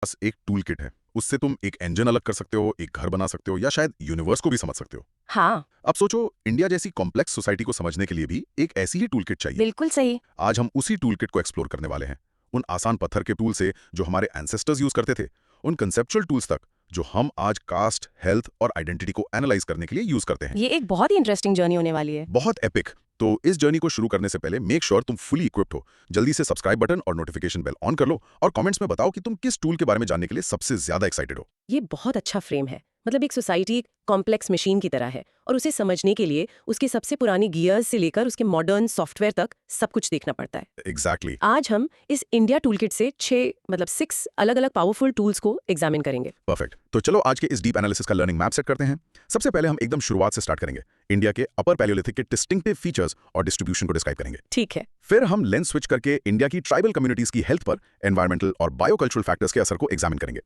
पास एक tool kit है, उससे तुम एक इंजन अलग कर सकते हो, एक घर बना सकते हो या शायद यूनिवर्स को भी समझ सकते हो। हाँ, अब सोचो, इंडिया जैसी कॉम्प्लेक्स सोसाइटी को समझने के लिए भी एक ऐसी ही टूल किट चाहिए। बिल्कुल सही। आज हम उसी टूल किट को एक्सप्लोर करने वाले हैं, उन आसान पत्थर के टूल से जो हमारे एंसेस्टर्स यूज करते थे, उन कंसेप्चुअल टूल्स तक जो हम आज कास्ट, हेल्थ और आइडेंटिटी को एनालाइज करने के लिए यूज करते हैं। ये एक बहुत ही इंटरेस्टिंग जर्नी होने वाली है। बहुत एपिक। तो इस जर्नी को शुरू करने से पहले मेक श्योर तुम फुली इक्विप्ड हो। जल्दी से सब्सक्राइब बटन और नोटिफिकेशन बेल ऑन कर लो और कमेंट्स में बताओ कि तुम किस टूल के बारे में जानने के लिए सबसे ज्यादा एक्साइटेड हो। ये बहुत अच्छा फ्रेम है। मतलब एक सोसाइटी एक कॉम्प्लेक्स मशीन की तरह है और उसे समझने के लिए उसके सबसे पुरानी गियर्स से लेकर उसके मॉडर्न सॉफ्टवेयर तक सब कुछ देखना पड़ता है। एग्जैक्टली। आज हम इस इंडिया टूलकिट से 6 अलग अलग पावरफुल टूल्स को एग्जामिन करेंगे। परफेक्ट। तो चलो आज के इस डीप एनालिसिस का लर्निंग मैप सेट करते हैं। सबसे पहले हम एकदम शुरुआत से स्टार्ट करेंगे। इंडिया के अपर पैलियोलिथिक के डिस्टिंक्टिव फीचर्स और डिस्ट्रीब्यूशन को डिस्क्राइब करेंगे। ठीक है। फिर हम लेंस स्विच करके इंडिया की ट्राइबल कम्युनिटीज की हेल्थ पर एनवायरमेंटल और बायोकल्चरल फैक्टर्स के असर को एग्जामिन करेंगे।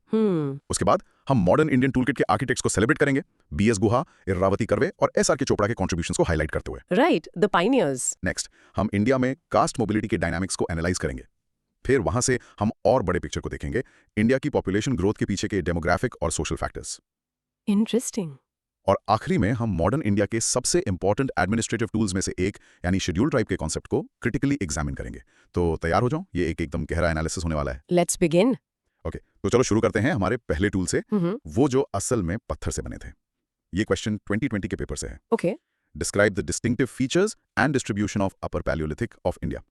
उसके बाद हम मॉडर्न इंडियन टूलकिट के आर्किटेक्ट्स को सेलिब्रेट करेंगे, बीएस गुहा, इरावती कर्वे और एसआर के चोपड़ा के कॉन्ट्रीब्यूशंस को हाईलाइट करते हुए। Right, the pioneers. नेक्स्ट हम इंडिया में कास्ट मोबिलिटी के डायनामिक्स को एनालाइज करेंगे। फिर वहां से हम और बड़े पिक्चर को देखेंगे, इंडिया की पॉपुलेशन ग्रोथ के पीछे के डेमोग्राफिक और सोशल फैक्टर्स। इंटरेस्टिंग। और आखिरी में हम मॉडर्न इंडिया के सबसे इंपॉर्टेंट एडमिनिस्ट्रेटिव टूल्स में से एक यानी शेड्यूल ट्राइब के कॉन्सेप्ट को क्रिटिकली एग्जामिन करेंगे। तो तैयार हो जाओ, ये एक एकदम गहरा एनालिसिस होने वाला है। Let's begin. ओके, तो चलो शुरू करते हैं हमारे पहले टूल से, वो जो असल में पत्थर से बने थे। ये क्वेश्चन 2020 के पेपर से है। Okay. Describe the distinctive features and distribution of upper Palaeolithic of India.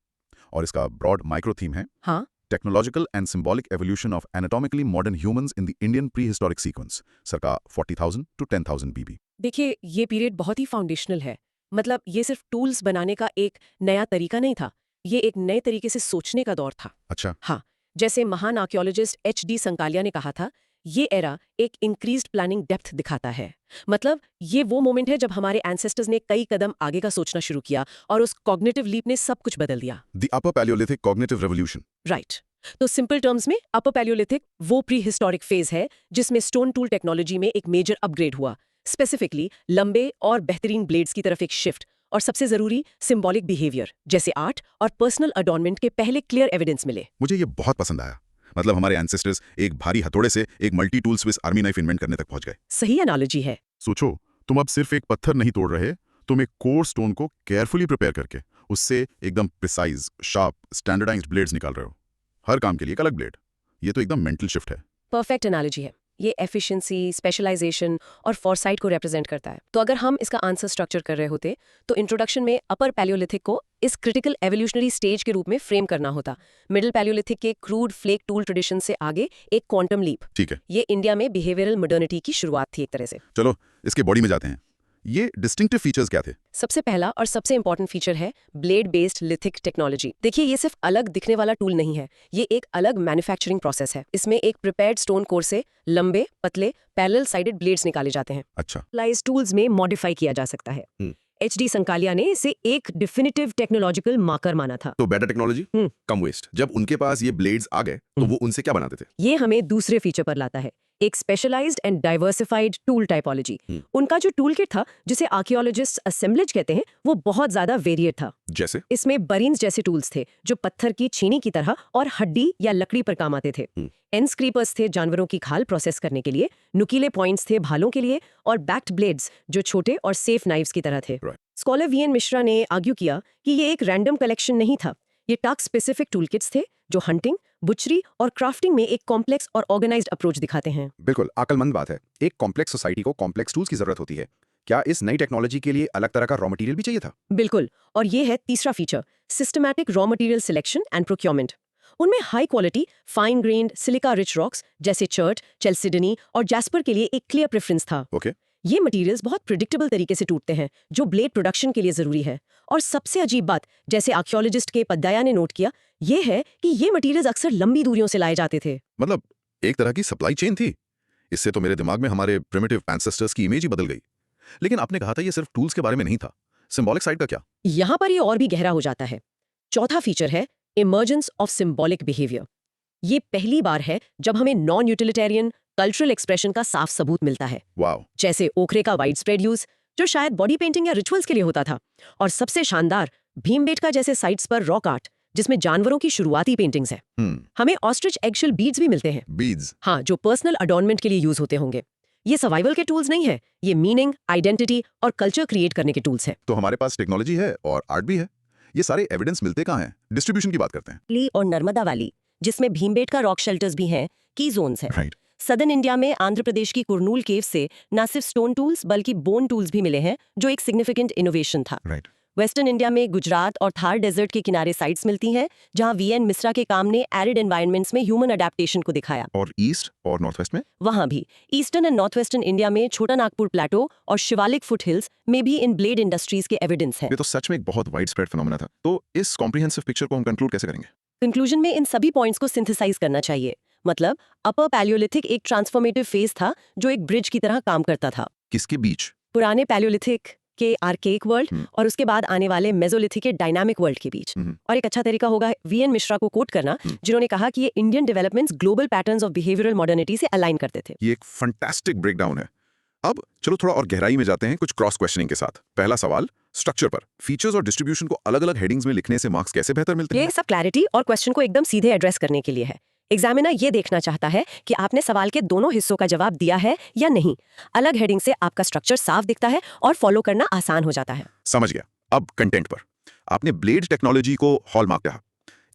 और इसका ब्रॉड माइक्रो थीम है हाँ। Technological and symbolic evolution of anatomically modern humans in the Indian pre historic sequence, circa 40,000 to 10,000 बीबी। देखिए, ये period बहुत ही foundational है। मतलब ये सिर्फ टूल्स बनाने का एक नया तरीका नहीं था, ये एक नए तरीके से सोचने का दौर था। अच्छा। हाँ, जैसे महान आर्कियोलॉजिस्ट H.D. संकालिया ने कहा था, ये एरा एक इंक्रीज्ड प्लानिंग डेप्थ दिखाता है। मतलब ये वो मोमेंट है जब हमारे एंसेस्टर्स ने कई कदम आगे का सोचना शुरू किया और उस कॉग्निटिव लीप ने सब कुछ बदल दिया। The upper Palaeolithic cognitive revolution. Right. तो सिंपल टर्म्स में अपर पैलियोलिथिक वो प्री हिस्टोरिक फेज है जिसमें स्टोन टूल टेक्नोलॉजी में एक मेजर अपग्रेड हुआ, स्पेसिफिकली लंबे और बेहतरीन ब्लेड्स की तरफ एक शिफ्ट, और सबसे जरूरी सिंबॉलिक बिहेवियर जैसे आर्ट और पर्सनल अडॉर्नमेंट के पहले क्लियर एविडेंस मिले। मुझे ये बहुत पसंद आया। मतलब हमारे एंसेस्टर्स एक भारी हथौड़े से एक multi tool Swiss army knife invent करने तक पहुंच गए। सही एनालॉजी है। सोचो, तुम अब सिर्फ एक पत्थर नहीं तोड़ रहे, तुम एक कोर स्टोन को केयरफुली प्रिपेयर करके उससे एकदम प्रिसाइज, शार्प, स्टैंडर्डाइज्ड ब्लेड्स निकाल रहे हो। हर काम के लिए एक अलग ब्लेड। ये तो एकदम मेंटल शिफ्ट है। परफेक्ट एनालॉजी है। ये एफिशिएंसी, स्पेशलाइजेशन और फॉरसाइट को रिप्रेजेंट करता है। तो अगर हम इसका आंसर स्ट्रक्चर कर रहे होते तो इंट्रोडक्शन में अपर पैलियोलिथिक को इस क्रिटिकल एवोल्यूशनरी स्टेज के रूप में फ्रेम करना होता। मिडिल पैलियोलिथिक के क्रूड फ्लेक टूल ट्रेडिशन से आगे एक क्वांटम लीप। ठीक है। ये इंडिया में बिहेवियरल मॉडर्निटी की शुरुआत थी एक तरह से। चलो इसके बॉडी में जाते हैं। ये डिस्टिंक्टिव फीचर्स क्या थे? सबसे पहला और सबसे इंपॉर्टेंट फीचर है ब्लेड बेस्ड लिथिक टेक्नोलॉजी। देखिए, ये सिर्फ अलग दिखने वाला टूल नहीं है, ये एक अलग मैन्युफैक्चरिंग प्रोसेस है। इसमें एक प्रिपेयर्ड स्टोन कोर से लंबे, पतले, पैरेलल साइडेड ब्लेड्स निकाले जाते हैं। अच्छा। स्पेशलाइज्ड टूल्स में मॉडिफाई किया जा सकता है। H.D. संकालिया ने इसे एक डिफिनिटिव टेक्नोलॉजिकल मार्कर माना था। तो बेटर टेक्नोलॉजी, कम वेस्ट। जब उनके पास ये ब्लेड्स आ गए तो वो उनसे क्या बनाते थे? ये हमें दूसरे फीचर पर लाता है, एक specialised and diversified tool typology. उनका जो टूल किट था, जिसे आर्कियोलॉजिस्ट असेंबलेज कहते हैं, वो बहुत ज्यादा वेरिएट था। जैसे इसमें बरीन्स जैसे टूल्स थे जो पत्थर की छीनी की तरह और हड्डी या लकड़ी पर काम आते थे। एंड स्क्रीपर्स थे जानवरों की खाल प्रोसेस करने के लिए, नुकीले पॉइंट्स थे भालों के लिए, और बैक्ड ब्लेड्स जो छोटे और सेफ नाइव्स की तरह थे। स्कॉलर वी एन मिश्रा ने आर्ग्यू किया कि ये एक रैंडम कलेक्शन नहीं था, ये टास्क स्पेसिफिक टूल किट्स थे जो हंटिंग, बुचरी और क्राफ्टिंग में एक कॉम्प्लेक्स और ऑर्गेनाइज्ड अप्रोच दिखाते हैं। बिल्कुल अकलमंद बात है। एक कॉम्प्लेक्स सोसाइटी को कॉम्प्लेक्स टूल्स की जरूरत होती है। क्या इस नई टेक्नोलॉजी के लिए अलग तरह का रॉ मटेरियल भी चाहिए था? बिल्कुल, और ये है तीसरा feature, systematic raw material selection and procurement. उनमें high quality fine grained silica rich rocks जैसे चर्ट, चेल्सिडनी और जैस्पर के लिए एक क्लियर प्रेफरेंस था। ओके। ये मटेरियल्स बहुत प्रिडिक्टेबल तरीके से टूटते हैं, जो ब्लेड प्रोडक्शन के लिए जरूरी है। और सबसे अजीब बात, जैसे आर्कियोलॉजिस्ट के पद्दाया ने नोट किया, ये है कि ये मटेरियल्स अक्सर लंबी दूरियों से लाए जाते थे। मतलब एक तरह की सप्लाई चेन थी। इससे तो मेरे दिमाग में हमारे प्रिमिटिव एंसेस्टर्स की इमेज ही बदल गई। लेकिन आपने कहा था ये सिर्फ टूल्स के बारे में नहीं था, सिंबॉलिक साइड का क्या? यहाँ पर ये और भी गहरा हो जाता है। चौथा फीचर है इमर्जेंस ऑफ सिंबॉलिक बिहेवियर। ये पहली बार है जब हमें नॉन यूटिलिटेरियन कल्चरल एक्सप्रेशन का साफ सबूत मिलता है। वाओ। जैसे ओखरे का वाइड स्प्रेड यूज, जो शायद बॉडी पेंटिंग या रिचुअल्स के लिए होता था, और सबसे शानदार भीमबेटका जैसे साइट्स पर रॉक आर्ट, जिसमें जानवरों की शुरुआती पेंटिंग्स हैं। हमें ऑस्ट्रिच एगशेल बीड्स भी मिलते हैं। बीड्स? हाँ, जो पर्सनल अडॉर्नमेंट के लिए यूज होते होंगे। ये सर्वाइवल के टूल्स नहीं है, ये मीनिंग, आइडेंटिटी और कल्चर क्रिएट करने के टूल्स हैं। तो हमारे पास टेक्नोलॉजी है और आर्ट भी है, ये सारे एविडेंस मिलते कहाँ हैं? डिस्ट्रीब्यूशन की बात करते हैं। ली और नर्मदा वैली, जिसमें भीमबेटका रॉक शेल्टर्स भी हैं, की जोन्स हैं। राइट। सदर्न इंडिया में आंध्र प्रदेश की कुरनूल केव से न सिर्फ स्टोन टूल्स बल्कि बोन टूल्स भी मिले हैं, जो एक सिग्निफिकेंट इनोवेशन था। राइट। वेस्टर्न इंडिया में गुजरात और थार डेजर्ट के किनारे साइट्स मिलती हैं, जहां वीएन मिश्रा के काम ने एरिड एनवायरनमेंट्स में ह्यूमन अडेप्टेशन को दिखाया। और ईस्ट और नॉर्थ वेस्ट में? वहां भी eastern and north western India में छोटा नागपुर प्लेटो और शिवालिक फुटहिल्स में भी इन ब्लेड इंडस्ट्रीज के एविडेंस हैं। ये तो सच में एक बहुत वाइड स्प्रेड फिनोमेना था। तो इस कॉम्प्रिहेंसिव पिक्चर को हम कंक्लूड कैसे करेंगे? कंक्लूजन में इन सभी पॉइंट्स को सिंथेसाइज करना चाहिए। मतलब अपर पैलियोलिथिक एक ट्रांसफॉर्मेटिव फेज था जो एक ब्रिज की तरह काम करता था। किसके बीच? पुराने पैलियोलिथिक के आर्केइक वर्ल्ड और उसके बाद आने वाले मेसोलिथिक के डायनामिक वर्ल्ड के बीच। और एक अच्छा तरीका होगा वीएन मिश्रा को कोट करना, जिन्होंने कहा कि ये Indian developments global patterns of behavioural modernity से अलाइन करते थे। ये एक फैंटास्टिक ब्रेकडाउन है। अब चलो थोड़ा और गहराई में जाते हैं कुछ क्रॉस क्वेश्चनिंग के साथ। पहला सवाल स्ट्रक्चर पर। फीचर्स और डिस्ट्रीब्यूशन को अलग-अलग हेडिंग्स में लिखने से मार्क्स कैसे बेहतर मिलते हैं? ये सब क्लैरिटी और क्वेश्चन को एकदम सीधे एड्रेस करने के लिए है। एग्जामिनर ये देखना चाहता है कि आपने सवाल के दोनों हिस्सों का जवाब दिया है या नहीं। अलग हेडिंग से आपका स्ट्रक्चर साफ दिखता है और फॉलो करना आसान हो जाता है। समझ गया। अब कंटेंट पर। आपने ब्लेड टेक्नोलॉजी को हॉलमार्क कहा।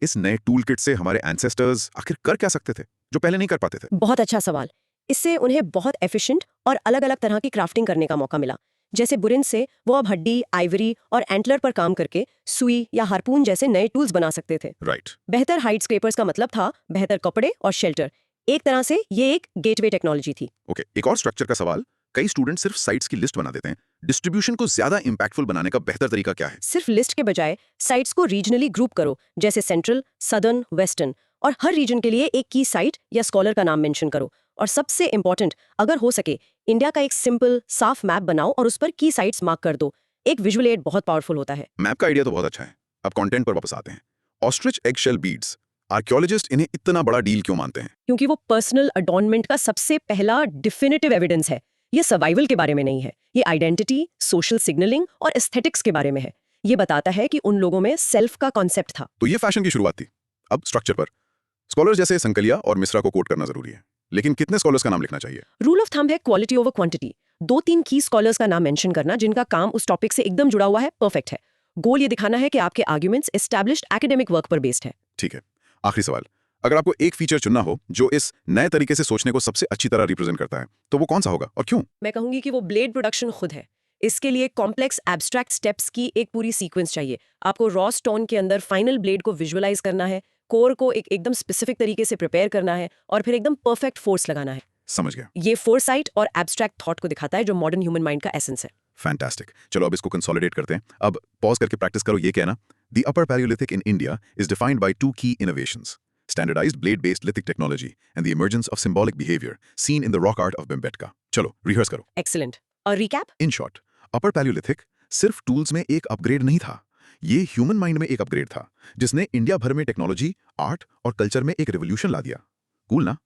इस नए टूल किट से हमारे एंसेस्टर्स आखिर कर क्या सकते थे जो पहले नहीं कर पाते थे? बहुत अच्छा सवाल। इससे उन्हें बहुत एफिशिएंट और अलग-अलग तरह की क्राफ्टिंग करने का मौका मिला। जैसे बुरिन से वो अब हड्डी, आइवरी और एंटलर पर काम करके सुई या हार्पून जैसे नए टूल्स बना सकते थे। राइट। बेहतर हाइट स्क्रैपर्स का मतलब था बेहतर कपड़े और शेल्टर। एक तरह से ये एक गेटवे टेक्नोलॉजी थी। ओके, एक और स्ट्रक्चर का सवाल। कई स्टूडेंट सिर्फ साइट्स की लिस्ट बना देते हैं। डिस्ट्रीब्यूशन को ज्यादा इंपैक्टफुल बनाने का बेहतर तरीका क्या है? सिर्फ लिस्ट के बजाय साइट्स को रीजनली ग्रुप करो, जैसे सेंट्रल, सदर्न, वेस्टर्न, और हर रीजन के लिए एक की साइट या स्कॉलर का नाम मेंशन करो। और सबसे इंपॉर्टेंट, अगर हो सके इंडिया का एक सिंपल साफ मैप बनाओ और उस पर की साइट्स मार्क कर दो। एक विजुअल एड बहुत पावरफुल होता है। मैप का आइडिया तो बहुत अच्छा है। अब कंटेंट पर वापस आते हैं। ऑस्ट्रिच एगशेल बीड्स, आर्कियोलॉजिस्ट इन्हें इतना बड़ा डील क्यों मानते हैं? क्योंकि वो पर्सनल अडॉर्नमेंट का सबसे पहला डिफिनिटिव एविडेंस है। ये सर्वाइवल के बारे में नहीं है, ये आइडेंटिटी, सोशल सिग्नलिंग और एस्थेटिक्स के बारे में है। ये बताता है कि उन लोगों में सेल्फ का कॉन्सेप्ट था। तो ये फैशन की शुरुआत थी। अब स्ट्रक्चर पर। स्कॉलर्स जैसे संकलिया और मिश्रा को कोट करना जरूरी है, लेकिन कितने स्कॉलर्स का नाम लिखना चाहिए? रूल ऑफ थंब है क्वालिटी ओवर क्वांटिटी। 2-3 की स्कॉलर्स का नाम मेंशन करना जिनका काम उस टॉपिक से एकदम जुड़ा हुआ है, परफेक्ट है। गोल ये दिखाना है कि आपके आर्ग्यूमेंट्स एस्टैब्लिश्ड एकेडमिक वर्क पर बेस्ड है। ठीक है। आखिरी सवाल। अगर आपको एक फीचर चुनना हो जो इस नए तरीके से सोचने को सबसे अच्छी तरह रिप्रेजेंट करता है, तो वो कौन सा होगा और क्यों? मैं कहूंगी कि वो ब्लेड प्रोडक्शन खुद है। इसके लिए कॉम्प्लेक्स एब्स्ट्रैक्ट स्टेप्स की एक पूरी सीक्वेंस चाहिए। आपको रॉ स्टोन के अंदर फाइनल ब्लेड को विजुअलाइज करना है, कोर को एकदम स्पेसिफिक तरीके से प्रिपेयर करना है और फिर एकदम परफेक्ट फोर्स लगाना है। समझ गया। ये फोरसाइट और एब्स्ट्रैक्ट थॉट को दिखाता है जो मॉडर्न ह्यूमन माइंड का एसेंस है। फैंटास्टिक। चलो अब इसको कंसोलिडेट करते हैं। अब पॉज करके प्रैक्टिस करो ये कहना। The upper Palaeolithic in India is defined by 2 key innovations: standardized blade-based lithic technology and the emergence of symbolic behavior seen in the rock art of Bhimbetka. चलो रिहर्स करो। Excellent. और recap? In short, upper Palaeolithic सिर्फ tools में एक upgrade नहीं था, ये human mind में एक अपग्रेड था जिसने इंडिया भर में टेक्नोलॉजी, आर्ट और कल्चर में एक रिवोल्यूशन ला दिया। कूल ना?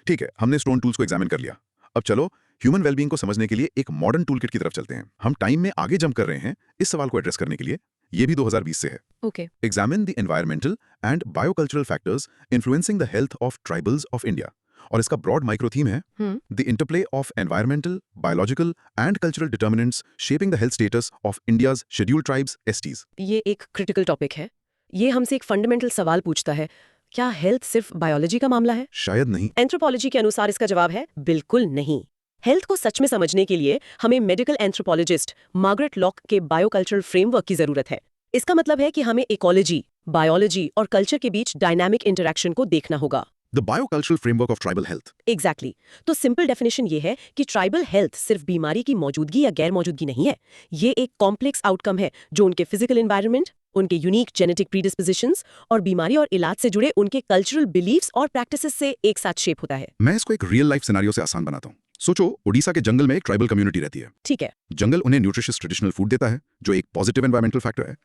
ठीक है, हमने स्टोन टूल्स को एग्जामिन कर लिया। अब चलो ह्यूमन वेलबींग को समझने के लिए एक मॉडर्न टूल किट की तरफ चलते हैं। हम टाइम में आगे जंप कर रहे हैं इस सवाल को एड्रेस करने के लिए। ये भी 2020 से है। Okay. Examine the environmental and biocultural factors influencing the health of tribals of India. और इसका ब्रॉड माइक्रो थीम है The interplay of environmental, biological and cultural determinants shaping the health status of India's scheduled tribes (STs). ये एक critical topic है। ये हमसे एक fundamental सवाल पूछता है, क्या हेल्थ सिर्फ बायोलॉजी का मामला है? शायद नहीं। एंथ्रोपोलॉजी के अनुसार इसका जवाब है बिल्कुल नहीं। हेल्थ को सच में समझने के लिए हमें मेडिकल एंथ्रोपोलॉजिस्ट मार्गरेट लॉक के बायोकल्चरल फ्रेमवर्क की जरूरत है। इसका मतलब है कि हमें इकोलॉजी, बायोलॉजी और कल्चर के बीच डायनामिक इंटरैक्शन को देखना होगा। The biocultural framework of tribal health. Exactly. तो सिंपल डेफिनेशन ये है कि ट्राइबल हेल्थ सिर्फ बीमारी की मौजूदगी या गैर मौजूदगी नहीं है। ये एक कॉम्प्लेक्स आउटकम है जो उनके फिजिकल एनवायरनमेंट, उनके यूनिक जेनेटिक प्रीडिस्पोजिशंस और बीमारी और इलाज से जुड़े उनके कल्चरल बिलीफ्स और प्रैक्टिसेस से एक साथ शेप होता है। मैं इसको एक रियल लाइफ सिनेरियो से आसान बनाता हूँ। सोचो, ओडिशा के जंगल में एक ट्राइबल कम्युनिटी रहती है। ठीक है। जंगल उन्हें न्यूट्रिशियस ट्रेडिशनल फूड देता है जो एक पॉजिटिव एनवायरमेंटल फैक्टर है,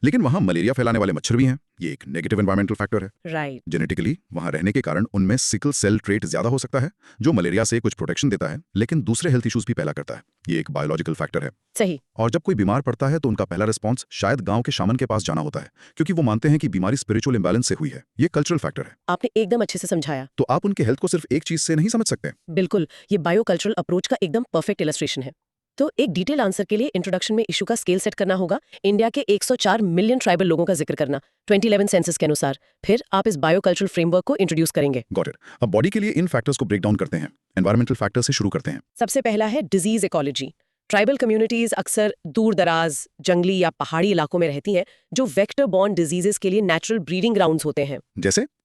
लेकिन वहाँ मलेरिया फैलाने वाले मच्छर भी हैं, ये एक नेगेटिव एनवायरमेंटल फैक्टर है। राइट। जेनेटिकली वहाँ रहने के कारण उनमें सिकल सेल ट्रेट ज्यादा हो सकता है, जो मलेरिया से कुछ प्रोटेक्शन देता है, लेकिन दूसरे हेल्थ इश्यूज भी पैदा करता है। ये एक बायोलॉजिकल फैक्टर है। सही। और जब कोई बीमार पड़ता है तो उनका पहला रिस्पॉन्स शायद गांव के शामन के पास जाना होता है, क्योंकि वो मानते हैं कि बीमारी स्पिरिचुअल इंबैलेंस से हुई है। ये कल्चरल फैक्टर है। आपने एकदम अच्छे से समझाया। तो आप उनके हेल्थ को सिर्फ एक चीज से नहीं समझ सकते। बिल्कुल, ये बायोकल्चरल अप्रोच का एकदम परफेक्ट इलस्ट्रेशन है। तो एक डिटेल आंसर के लिए इंट्रोडक्शन में इशू का स्केल सेट करना होगा। इंडिया के 104 मिलियन ट्राइबल लोगों का जिक्र करना 2011 सेंसस के अनुसार। फिर आप इस बायोकल्चरल फ्रेमवर्क को इंट्रोड्यूस करेंगे। Got it. अब बॉडी के लिए इन फैक्टर्स को ब्रेक डाउन करते हैं। एनवायरमेंटल फैक्टर से शुरू करते हैं। सबसे पहला है डिजीज इकोलॉजी। ट्राइबल कम्युनिटीज अक्सर दूर दराज, जंगली या पहाड़ी इलाकों में रहती हैं, जो वेक्टर बॉर्न डिजीजेस के लिए नेचुरल ब्रीडिंग ग्राउंड्स होते हैं।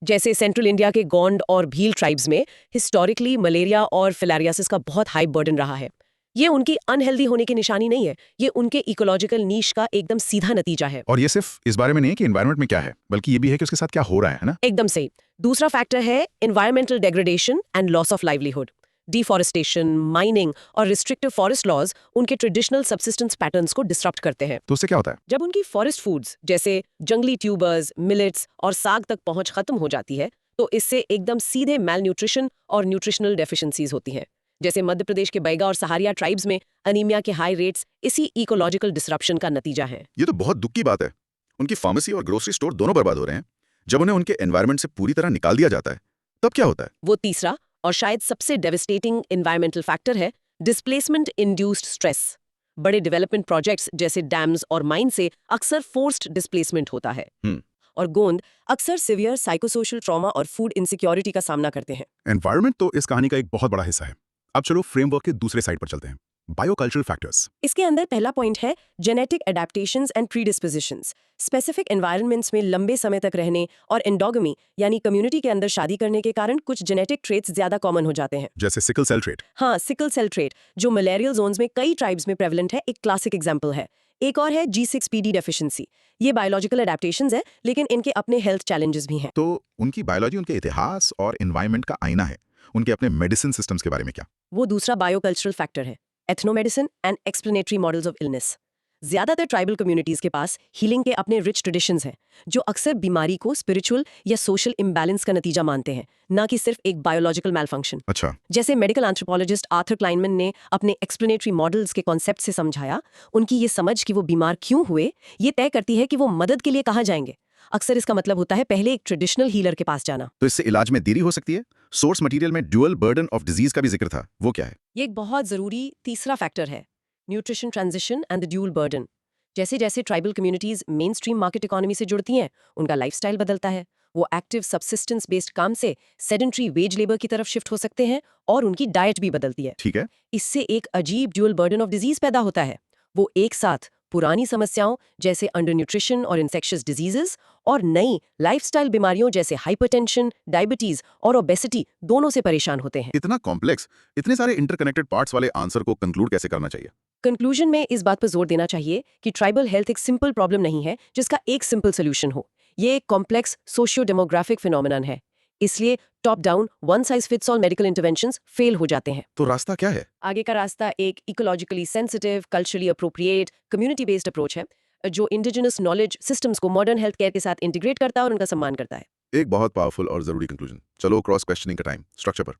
जैसे सेंट्रल इंडिया के गोंड और भील ट्राइब्स में हिस्टोरिकली मलेरिया और फिलारियासिस का बहुत हाई बर्डन रहा है। ये उनकी अनहेल्दी होने की निशानी नहीं है, ये उनके इकोलॉजिकल नीश का एकदम सीधा नतीजा है। और ये सिर्फ इस बारे में नहीं है कि एनवायरनमेंट में क्या है, बल्कि ये भी है कि उसके साथ क्या हो रहा है ना? एकदम सही। दूसरा फैक्टर है environmental degradation and loss of livelihood. Deforestation, mining और रिस्ट्रिक्टिव फॉरेस्ट लॉज उनके ट्रेडिशनल सबसिस्टेंस पैटर्न्स को डिस्टरप्ट करते हैं। तो उससे क्या होता है? जब उनकी फॉरेस्ट फूड्स जैसे जंगली ट्यूबर्स, मिलेट्स और साग तक पहुंच खत्म हो जाती है, तो इससे एकदम सीधे मैल न्यूट्रिशन और न्यूट्रिशनल डेफिशिएंसीज होती हैं। जैसे मध्य प्रदेश के बैगा और सहारिया ट्राइब्स में अनीमिया के हाई रेट्स इसी इकोलॉजिकल डिसरप्शन का नतीजा है। ये तो बहुत दुख की बात है। उनकी फार्मेसी और ग्रोसरी स्टोर दोनों बर्बाद हो रहे हैं। जब उन्हें उनके एनवायरनमेंट से पूरी तरह निकाल दिया जाता है, तब क्या होता है? वो तीसरा और शायद सबसे डेविस्टेटिंग एनवायरमेंटल फैक्टर है डिस्प्लेसमेंट इंड्यूस्ड स्ट्रेस। बड़े डेवलपमेंट प्रोजेक्ट्स जैसे डैम्स और माइन से अक्सर फोर्स्ड डिस्प्लेसमेंट होता है। और गोंद अक्सर सिवियर साइकोसोशल ट्रॉमा और फूड इनसिक्योरिटी का सामना करते हैं। एनवायरनमेंट तो इस कहानी का एक बहुत बड़ा हिस्सा है। अब चलो फ्रेमवर्क के दूसरे साइड पर चलते हैं, बायोकल्चरल फैक्टर्स। इसके अंदर पहला पॉइंट है genetic adaptations and predispositions. Specific environments में लंबे समय तक रहने और एंडोगमी यानी कम्युनिटी के अंदर शादी करने के कारण कुछ जेनेटिक ट्रेट्स ज्यादा कॉमन हो जाते हैं। जैसे सिकल सेल ट्रेट। हाँ, सिकल सेल ट्रेट जो मलेरियल जोन्स में कई ट्राइब्स में प्रेवलेंट है, एक क्लासिक एग्जाम्पल है। एक और है G6PD डेफिशिएंसी। ये बायोलॉजिकल एडेप्टेशंस है, लेकिन इनके अपने हेल्थ चैलेंजेस भी हैं। तो उनकी बायोलॉजी उनके इतिहास और एनवायरनमेंट का आईना है। उनके अपने मेडिसिन सिस्टम्स के बारे में क्या? वो दूसरा बायोकल्चरल फैक्टर है ethnomedicine and explanatory models of illness. ज्यादातर ट्राइबल कम्युनिटीज के पास हीलिंग के अपने रिच ट्रेडिशंस हैं, जो अक्सर बीमारी को स्पिरिचुअल या सोशल इम्बैलेंस का नतीजा मानते हैं, ना कि सिर्फ एक बायोलॉजिकल मैलफंक्शन। अच्छा। जैसे मेडिकल एंथ्रोपोलॉजिस्ट आर्थर क्लाइनमैन ने अपने एक्सप्लेनेटरी मॉडल्स के कॉन्सेप्ट से समझाया, उनकी ये समझ कि वो बीमार क्यों हुए ये तय करती है कि वो मदद के लिए कहाँ जाएंगे। अक्सर इसका मतलब होता है पहले एक ट्रेडिशनल हीलर के पास जाना। तो इससे इलाज में देरी हो सकती है। सोर्स मटेरियल में ड्यूअल बर्डन ऑफ डिजीज का भी जिक्र था, वो क्या है? ये एक बहुत जरूरी तीसरा फैक्टर है nutrition transition and the dual burden. जैसे जैसे tribal communities main stream market economy से जुड़ती हैं, उनका लाइफस्टाइल बदलता है। वो एक्टिव सबसिस्टेंस बेस्ड काम से सेडेंटरी वेज लेबर की तरफ शिफ्ट हो सकते हैं और उनकी डाइट भी बदलती है। ठीक है। इससे एक अजीब ड्यूअल बर्डन ऑफ डिजीज पैदा होता है। वो एक साथ पुरानी समस्याओं जैसे अंडर न्यूट्रिशन और इन्फेक्शियस डिजीजेस और नई लाइफस्टाइल बीमारियों जैसे हाइपरटेंशन, डायबिटीज और ओबेसिटी दोनों से परेशान होते हैं। इतना कॉम्प्लेक्स, इतने सारे इंटरकनेक्टेड पार्ट्स वाले आंसर को कंक्लूड कैसे करना चाहिए? कंक्लूजन में इस बात पर जोर देना चाहिए कि ट्राइबल हेल्थ एक सिंपल प्रॉब्लम नहीं है जिसका एक सिंपल सोल्यूशन हो। ये एक कॉम्प्लेक्स सोशियो डेमोग्राफिक फिनोमिनन है। इसलिए top down one size fits all medical interventions fail हो जाते हैं। तो रास्ता क्या है? आगे का रास्ता एक ecologically sensitive, culturally appropriate, community based approach है, जो इंडिजिनस नॉलेज सिस्टम्स को मॉडर्न हेल्थ केयर के साथ इंटीग्रेट करता है और उनका सम्मान करता है। एक बहुत पावरफुल और जरूरी कंक्लूजन। चलो क्रॉस क्वेश्चनिंग का टाइम। स्ट्रक्चर पर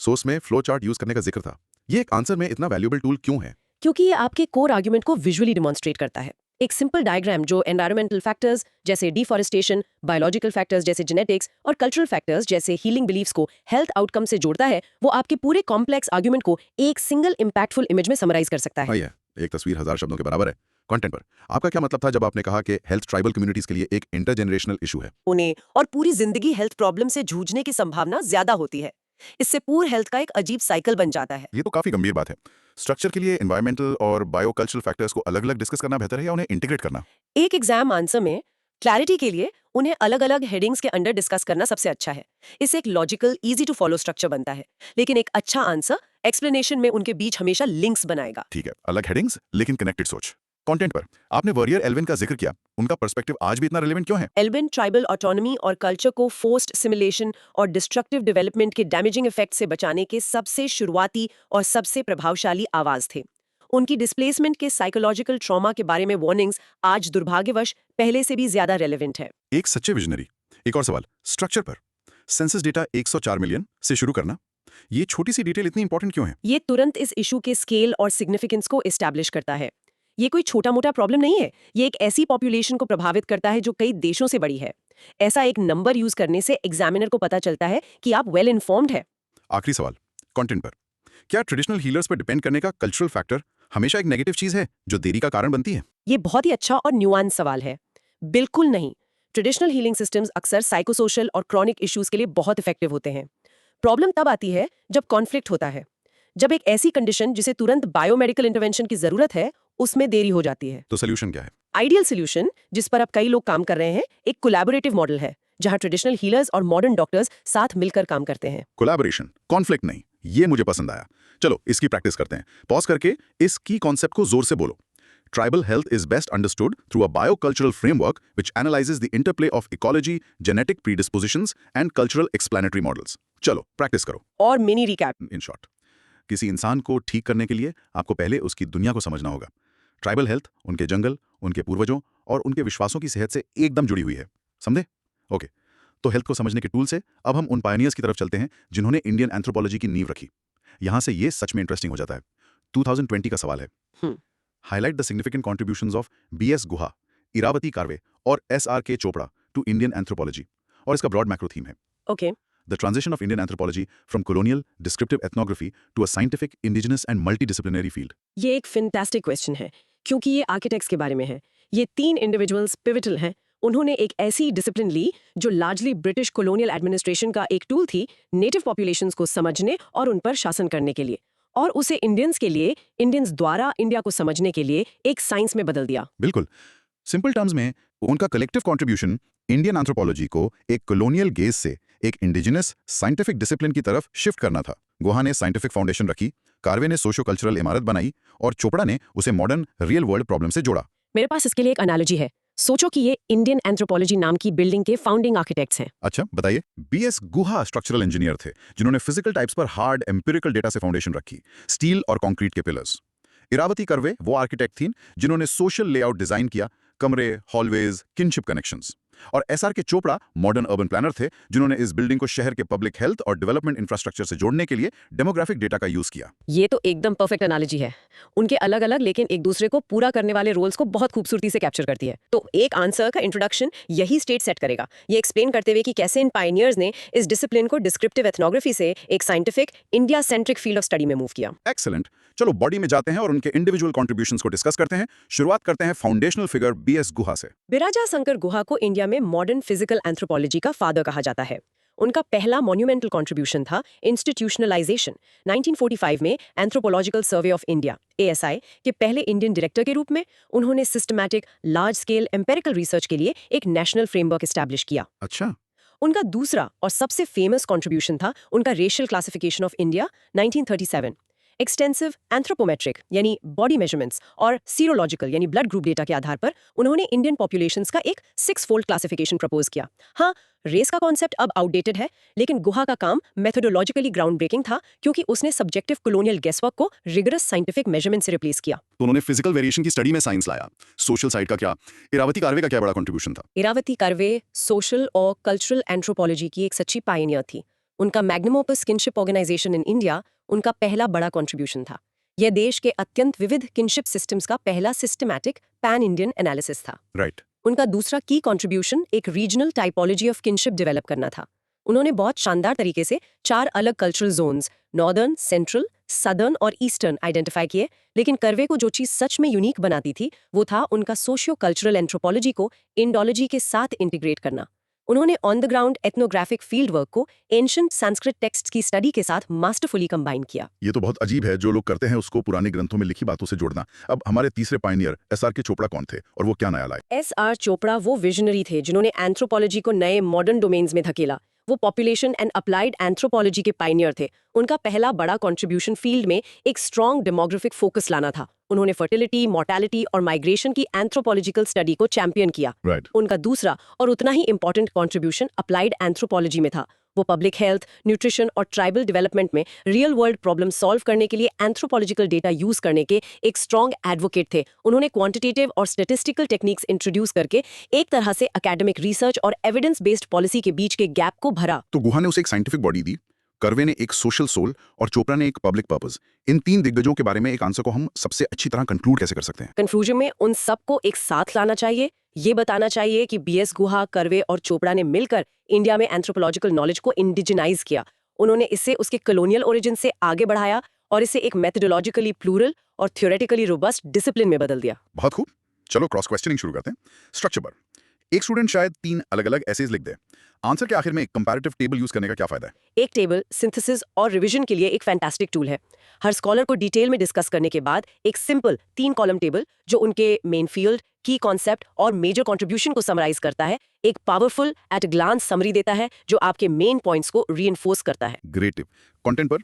सोर्स में फ्लो चार्ट यूज करने का जिक्र था। ये एक आंसर में इतना वैल्यूएबल टूल क्यों है? क्योंकि ये आपके कोर आर्गुमेंट को विजुअली डिमॉन्स्ट्रेट करता है। एक सिंपल डायग्राम जो एनवायरमेंटल फैक्टर्स जैसे डिफॉरेस्टेशन, बायोलॉजिकल फैक्टर्स जैसे जेनेटिक्स और कल्चरल फैक्टर्स जैसे हीलिंग बिलीफ्स को हेल्थ आउटकम से जोड़ता है, वो आपके पूरे कॉम्प्लेक्स आर्गुमेंट को एक सिंगल इंपैक्टफुल इमेज में समराइज कर सकता है। एक तस्वीर 1000 शब्दों के बराबर है। कंटेंट पर आपका क्या मतलब था जब आपने कहा कि हेल्थ ट्राइबल कम्युनिटीज के लिए एक इंटरजेनरेशनल इशू है? उन्हें और पूरी जिंदगी हेल्थ प्रॉब्लम से जूझने की संभावना ज्यादा होती है। इससे पूरे हेल्थ का एक अजीब साइकिल बन जाता है। ये तो काफी गंभीर बात है। स्ट्रक्चर के लिए एनवायरमेंटल और बायोकल्चरल फैक्टर्स को अलग-अलग डिस्कस करना बेहतर है या उन्हें इंटीग्रेट करना? एक एग्जाम आंसर में क्लैरिटी के लिए उन्हें अलग-अलग हेडिंग्स के अंडर डिस्कस करना सबसे अच्छा है। इससे एक logical, easy to follow structure बनता है। लेकिन एक अच्छा आंसर एक्सप्लेनेशन में उनके बीच हमेशा लिंक्स बनाएगा। ठीक है, अलग हेडिंग्स लेकिन कनेक्टेड सोच। कंटेंट पर आपने वॉरियर एल्विन का जिक्र किया। उनका पर्सपेक्टिव आज भी इतना रिलेवेंट क्यों है? एल्विन ट्राइबल ऑटोनॉमी और कल्चर को फोर्स्ड सिमुलेशन और डिस्ट्रक्टिव डेवलपमेंट के डैमेजिंग इफेक्ट से बचाने के सबसे शुरुआती और सबसे प्रभावशाली आवाज थे। उनकी डिस्प्लेसमेंट के साइकोलॉजिकल ट्रॉमा के बारे में वार्निंग्स आज दुर्भाग्यवश पहले से भी ज्यादा रेलेवेंट है। एक सच्चे विजनरी। एक और सवाल स्ट्रक्चर पर। सेंसस डेटा 104 मिलियन से शुरू करना, ये छोटी सी डिटेल इतनी इंपॉर्टेंट क्यों है? ये तुरंत इस इशू के स्केल और सिग्निफिकेंस को एस्टैब्लिश करता है। ये कोई छोटा मोटा प्रॉब्लम नहीं है, ये एक ऐसी पॉपुलेशन को प्रभावित करता है जो कई देशों से बड़ी है। ऐसा एक नंबर यूज करने से एग्जामिनर को पता चलता है कि आप वेल इन्फॉर्म्ड है। आखिरी सवाल कंटेंट पर। क्या ट्रेडिशनल हीलर्स पर डिपेंड करने का कल्चरल फैक्टर हमेशा एक नेगेटिव चीज है जो देरी का कारण बनती है? ये बहुत ही अच्छा और न्यूआंस सवाल है। बिल्कुल नहीं। ट्रेडिशनल हीलिंग सिस्टम्स अक्सर साइकोसोशल और क्रॉनिक इश्यूज के लिए बहुत इफेक्टिव होते हैं। प्रॉब्लम तब आती है जब कॉन्फ्लिक्ट होता है, जब एक ऐसी कंडीशन जिसे तुरंत बायोमेडिकल इंटरवेंशन की जरूरत है उसमें देरी हो जाती है। तो सोल्यूशन क्या है? आइडियल सोल्यूशन, जिस पर अब कई लोग काम कर रहे हैं, एक कोलैबोरेटिव मॉडल है जहां ट्रेडिशनल हीलर्स और मॉडर्न डॉक्टर्स साथ मिलकर काम करते हैं। कोलैबोरेशन, कॉन्फ्लिक्ट नहीं, ये मुझे पसंद आया। चलो इसकी प्रैक्टिस करते हैं। पॉज करके इस की कॉन्सेप्ट को जोर से बोलो। Tribal health is best understood through a biocultural framework which analyzes the interplay of ecology, genetic predispositions, and cultural explanatory models. चलो प्रैक्टिस करो। और मिनी रिकैप। इन शॉर्ट, किसी इंसान को ठीक करने के लिए आपको पहले उसकी दुनिया को समझना होगा। ट्राइबल हेल्थ उनके जंगल, उनके पूर्वजों और उनके विश्वासों की सेहत से एकदम जुड़ी हुई है। समझे? ओके, तो हेल्थ को समझने के टूल से अब हम उन पायनियर्स की तरफ चलते हैं जिन्होंने इंडियन एंथ्रोपोलॉजी की नींव रखी। यहां से ये सच में इंटरेस्टिंग हो जाता है। 2020 का सवाल है। Highlight the significant contributions of B.S. Guha, Iravati Karve और S.R.K. Chopra to Indian anthropology। और इसका ब्रॉड मैक्रो थीम है। Okay. The transition of Indian anthropology from colonial descriptive ethnography to a scientific, indigenous and multidisciplinary field। ये एक fantastic question है क्योंकि ये architects के बारे में है। ये 3 इंडिविजुअल्स पिवटल हैं। उन्होंने एक ऐसी डिसिप्लिन ली जो लार्जली ब्रिटिश कॉलोनियल एडमिनिस्ट्रेशन का एक टूल थी नेटिव पॉपुलेशंस को समझने और उन पर शासन करने के लिए, और उसे इंडियंस के लिए, इंडियंस द्वारा इंडिया को समझने के लिए एक साइंस में बदल दिया। बिल्कुल। सिंपल टर्म्स में उनका कलेक्टिव कंट्रीब्यूशन इंडियन एंथ्रोपोलॉजी को एक कॉलोनियल गेज से एक इंडिजिनस साइंटिफिक डिसिप्लिन की तरफ शिफ्ट करना था। गुहा ने साइंटिफिक फाउंडेशन रखी, कार्वे ने सोशो कल्चरल इमारत बनाई और चोपड़ा ने उसे मॉडर्न रियल वर्ल्ड प्रॉब्लम से जोड़ा। मेरे पास इसके लिए एक एनालॉजी है। सोचो कि ये इंडियन एंथ्रोपोलॉजी नाम की बिल्डिंग के फाउंडिंग आर्किटेक्ट्स हैं। अच्छा बताइए। बीएस गुहा स्ट्रक्चरल इंजीनियर थे जिन्होंने फिजिकल टाइप्स पर हार्ड एम्पिरिकल डेटा से फाउंडेशन रखी, स्टील और कंक्रीट के पिलर्स। इरावती कर्वे वो आर्किटेक्ट थी जिन्होंने सोशल लेआउट डिजाइन किया, कमरे, हॉलवेज, किनशिप कनेक्शंस। और एसआर के चोपड़ा मॉडर्न अर्बन प्लानर थे जिन्होंने इस बिल्डिंग को शहर के पब्लिक हेल्थ और डेवलपमेंट इंफ्रास्ट्रक्चर से जोड़ने के लिए डेमोग्राफिक डेटा का यूज किया। ये तो एकदम परफेक्ट एनालॉजी है। उनके अलग अलग लेकिन एक दूसरे को पूरा करने वाले रोल्स को बहुत खूबसूरती से कैप्चर करती है। तो एक आंसर का इंट्रोडक्शन यही स्टेट सेट करेगा, ये एक्सप्लेन करते हुए कि कैसे इन पायनियर्स ने इस डिसिप्लिन को डिस्क्रिप्टिव एथनोग्राफी से एक scientific India centric field of study में मूव किया। एक्सीलेंट। चलो बॉडी में जाते हैं और उनके इंडिविजुअल कॉन्ट्रीब्यूशंस को डिस्कस करते हैं। शुरुआत करते हैं फाउंडेशनल फिगर बीएस गुहा से। बिराजा शंकर गुहा को इंडिया में मॉडर्न फिजिकल एंथ्रोपोलॉजी का फादर कहा जाता है। उनका पहला मॉन्यूमेंटल कंट्रीब्यूशन था इंस्टीट्यूशनलाइजेशन। 1945 में anthropological survey of India (ASI) के पहले इंडियन डायरेक्टर के रूप में उन्होंने systematic large scale empirical research के लिए एक नेशनल फ्रेमवर्क एस्टैब्लिश किया। अच्छा। उनका दूसरा और सबसे फेमस कंट्रीब्यूशन था उनका racial classification of India 1937। Extensive anthropometric यानी बॉडी मेजरमेंट्स और सीरोलॉजिकल यानी ब्लड ग्रुप डेटा के आधार पर उन्होंने इंडियन पॉपुलेशंस का एक 6-फोल्ड क्लासिफिकेशन प्रपोज किया। हाँ, रेस का कॉन्सेप्ट अब आउटडेटेड है, लेकिन गुहा का काम मेथोडोलॉजिकली ग्राउंड ब्रेकिंग था क्योंकि उसने सब्जेक्टिव कॉलोनियल गेसवर्क को रिगरस साइंटिफिक मेजरमेंट से रिप्लेस किया। तो उन्होंने फिजिकल वेरिएशन की स्टडी में साइंस लाया। सोशल साइड का क्या? इरावती कार्वे का क्या बड़ा कंट्रीब्यूशन था? इरावती कार्वे सोशल और कल्चरल एंथ्रोपोलॉजी की एक सच्ची पायनियर थी। उनका magnum opus kinship organisation in India उनका पहला बड़ा कंट्रीब्यूशन था। यह देश के अत्यंत विविध किनशिप सिस्टम्स का पहला सिस्टमैटिक पैन इंडियन एनालिसिस था। राइट। उनका दूसरा की कंट्रीब्यूशन एक regional typology of kinship develop करना था। उन्होंने बहुत शानदार तरीके से 4 अलग cultural zones northern, central, southern और ईस्टर्न आइडेंटिफाई किए, लेकिन कर्वे को जो चीज सच में यूनिक बनाती थी वो था उनका सोशियो कल्चरल एंथ्रोपोलॉजी को इंडोलॉजी के साथ इंटीग्रेट करना। उन्होंने on the ground ethnographic field work को एंशिएंट संस्कृत टेक्स्ट्स की स्टडी के साथ मास्टरफुली कंबाइन किया। ये तो बहुत अजीब है, जो लोग करते हैं उसको पुराने ग्रंथों में लिखी बातों से जोड़ना। अब हमारे तीसरे पायनियर एसआर के चोपड़ा कौन थे और वो क्या नया लाए? एसआर चोपड़ा वो विजनरी थे जिन्होंने एंथ्रोपोलॉजी को नए मॉडर्न डोमेन्स में धकेला। वो पॉपुलेशन एंड अप्लाइड एंथ्रोपोलॉजी के पायनियर थे। उनका पहला बड़ा कंट्रीब्यूशन फील्ड में एक स्ट्रॉन्ग डेमोग्राफिक फोकस लाना था। उन्होंने फर्टिलिटी, मोर्टेलिटी और माइग्रेशन की एंथ्रोपोलॉजिकल स्टडी को चैंपियन किया। राइट। उनका दूसरा और उतना ही इंपॉर्टेंट कंट्रीब्यूशन अप्लाइड एंथ्रोपोलॉजी में था। वो पब्लिक हेल्थ, न्यूट्रिशन और ट्राइबल डेवलपमेंट में रियल वर्ल्ड प्रॉब्लम सॉल्व करने के लिए एंथ्रोपोलॉजिकल डेटा यूज करने के एक स्ट्रॉन्ग एडवोकेट थे। उन्होंने क्वांटिटेटिव और स्टैटिस्टिकल टेक्निक्स इंट्रोड्यूस करके एक तरह से एकेडमिक रिसर्च और एविडेंस बेस्ड पॉलिसी के बीच के गैप को भरा। तो गुहा ने उसे एक साइंटिफिक बॉडी दी, कर्वे ने एक सोशल सोल और चोपड़ा ने एक पब्लिक पर्पस। इन तीन दिग्गजों के बारे में एक आंसर को हम सबसे अच्छी तरह कंक्लूड कैसे कर सकते हैं? कंक्लूजन में उन सबको एक साथ लाना चाहिए। ये बताना चाहिए कि बीएस गुहा, कर्वे और चोपड़ा ने मिलकर इंडिया में एंथ्रोपोलॉजिकल नॉलेज को इंडिजिनाइज किया। उन्होंने इसे उसके कॉलोनियल ओरिजिन से आगे बढ़ाया और इसे एक मेथोडोलॉजिकली प्लूरल और थ्योरेटिकली रोबस्ट डिसिप्लिन में बदल दिया। बहुत खूब, चलो क्रॉस क्वेश्चनिंग शुरू करते हैं। स्ट्रक्चर पर एक स्टूडेंट शायद 3 अलग-अलग एसेज लिख दे। आंसर के आखिर में एक कंपैरेटिव टेबल यूज करने का क्या फायदा है? एक टेबल सिंथेसिस और रिवीजन के लिए एक फैंटास्टिक टूल है। हर स्कॉलर को डिटेल में डिस्कस करने के बाद एक सिंपल 3 कॉलम टेबल जो उनके मेन फील्ड, की कॉन्सेप्ट और मेजर कंट्रीब्यूशन को समराइज करता है, एक पावरफुल एट ग्लांस समरी देता है जो आपके मेन पॉइंट्स को रीइंफोर्स करता है। Great tip. कंटेंट पर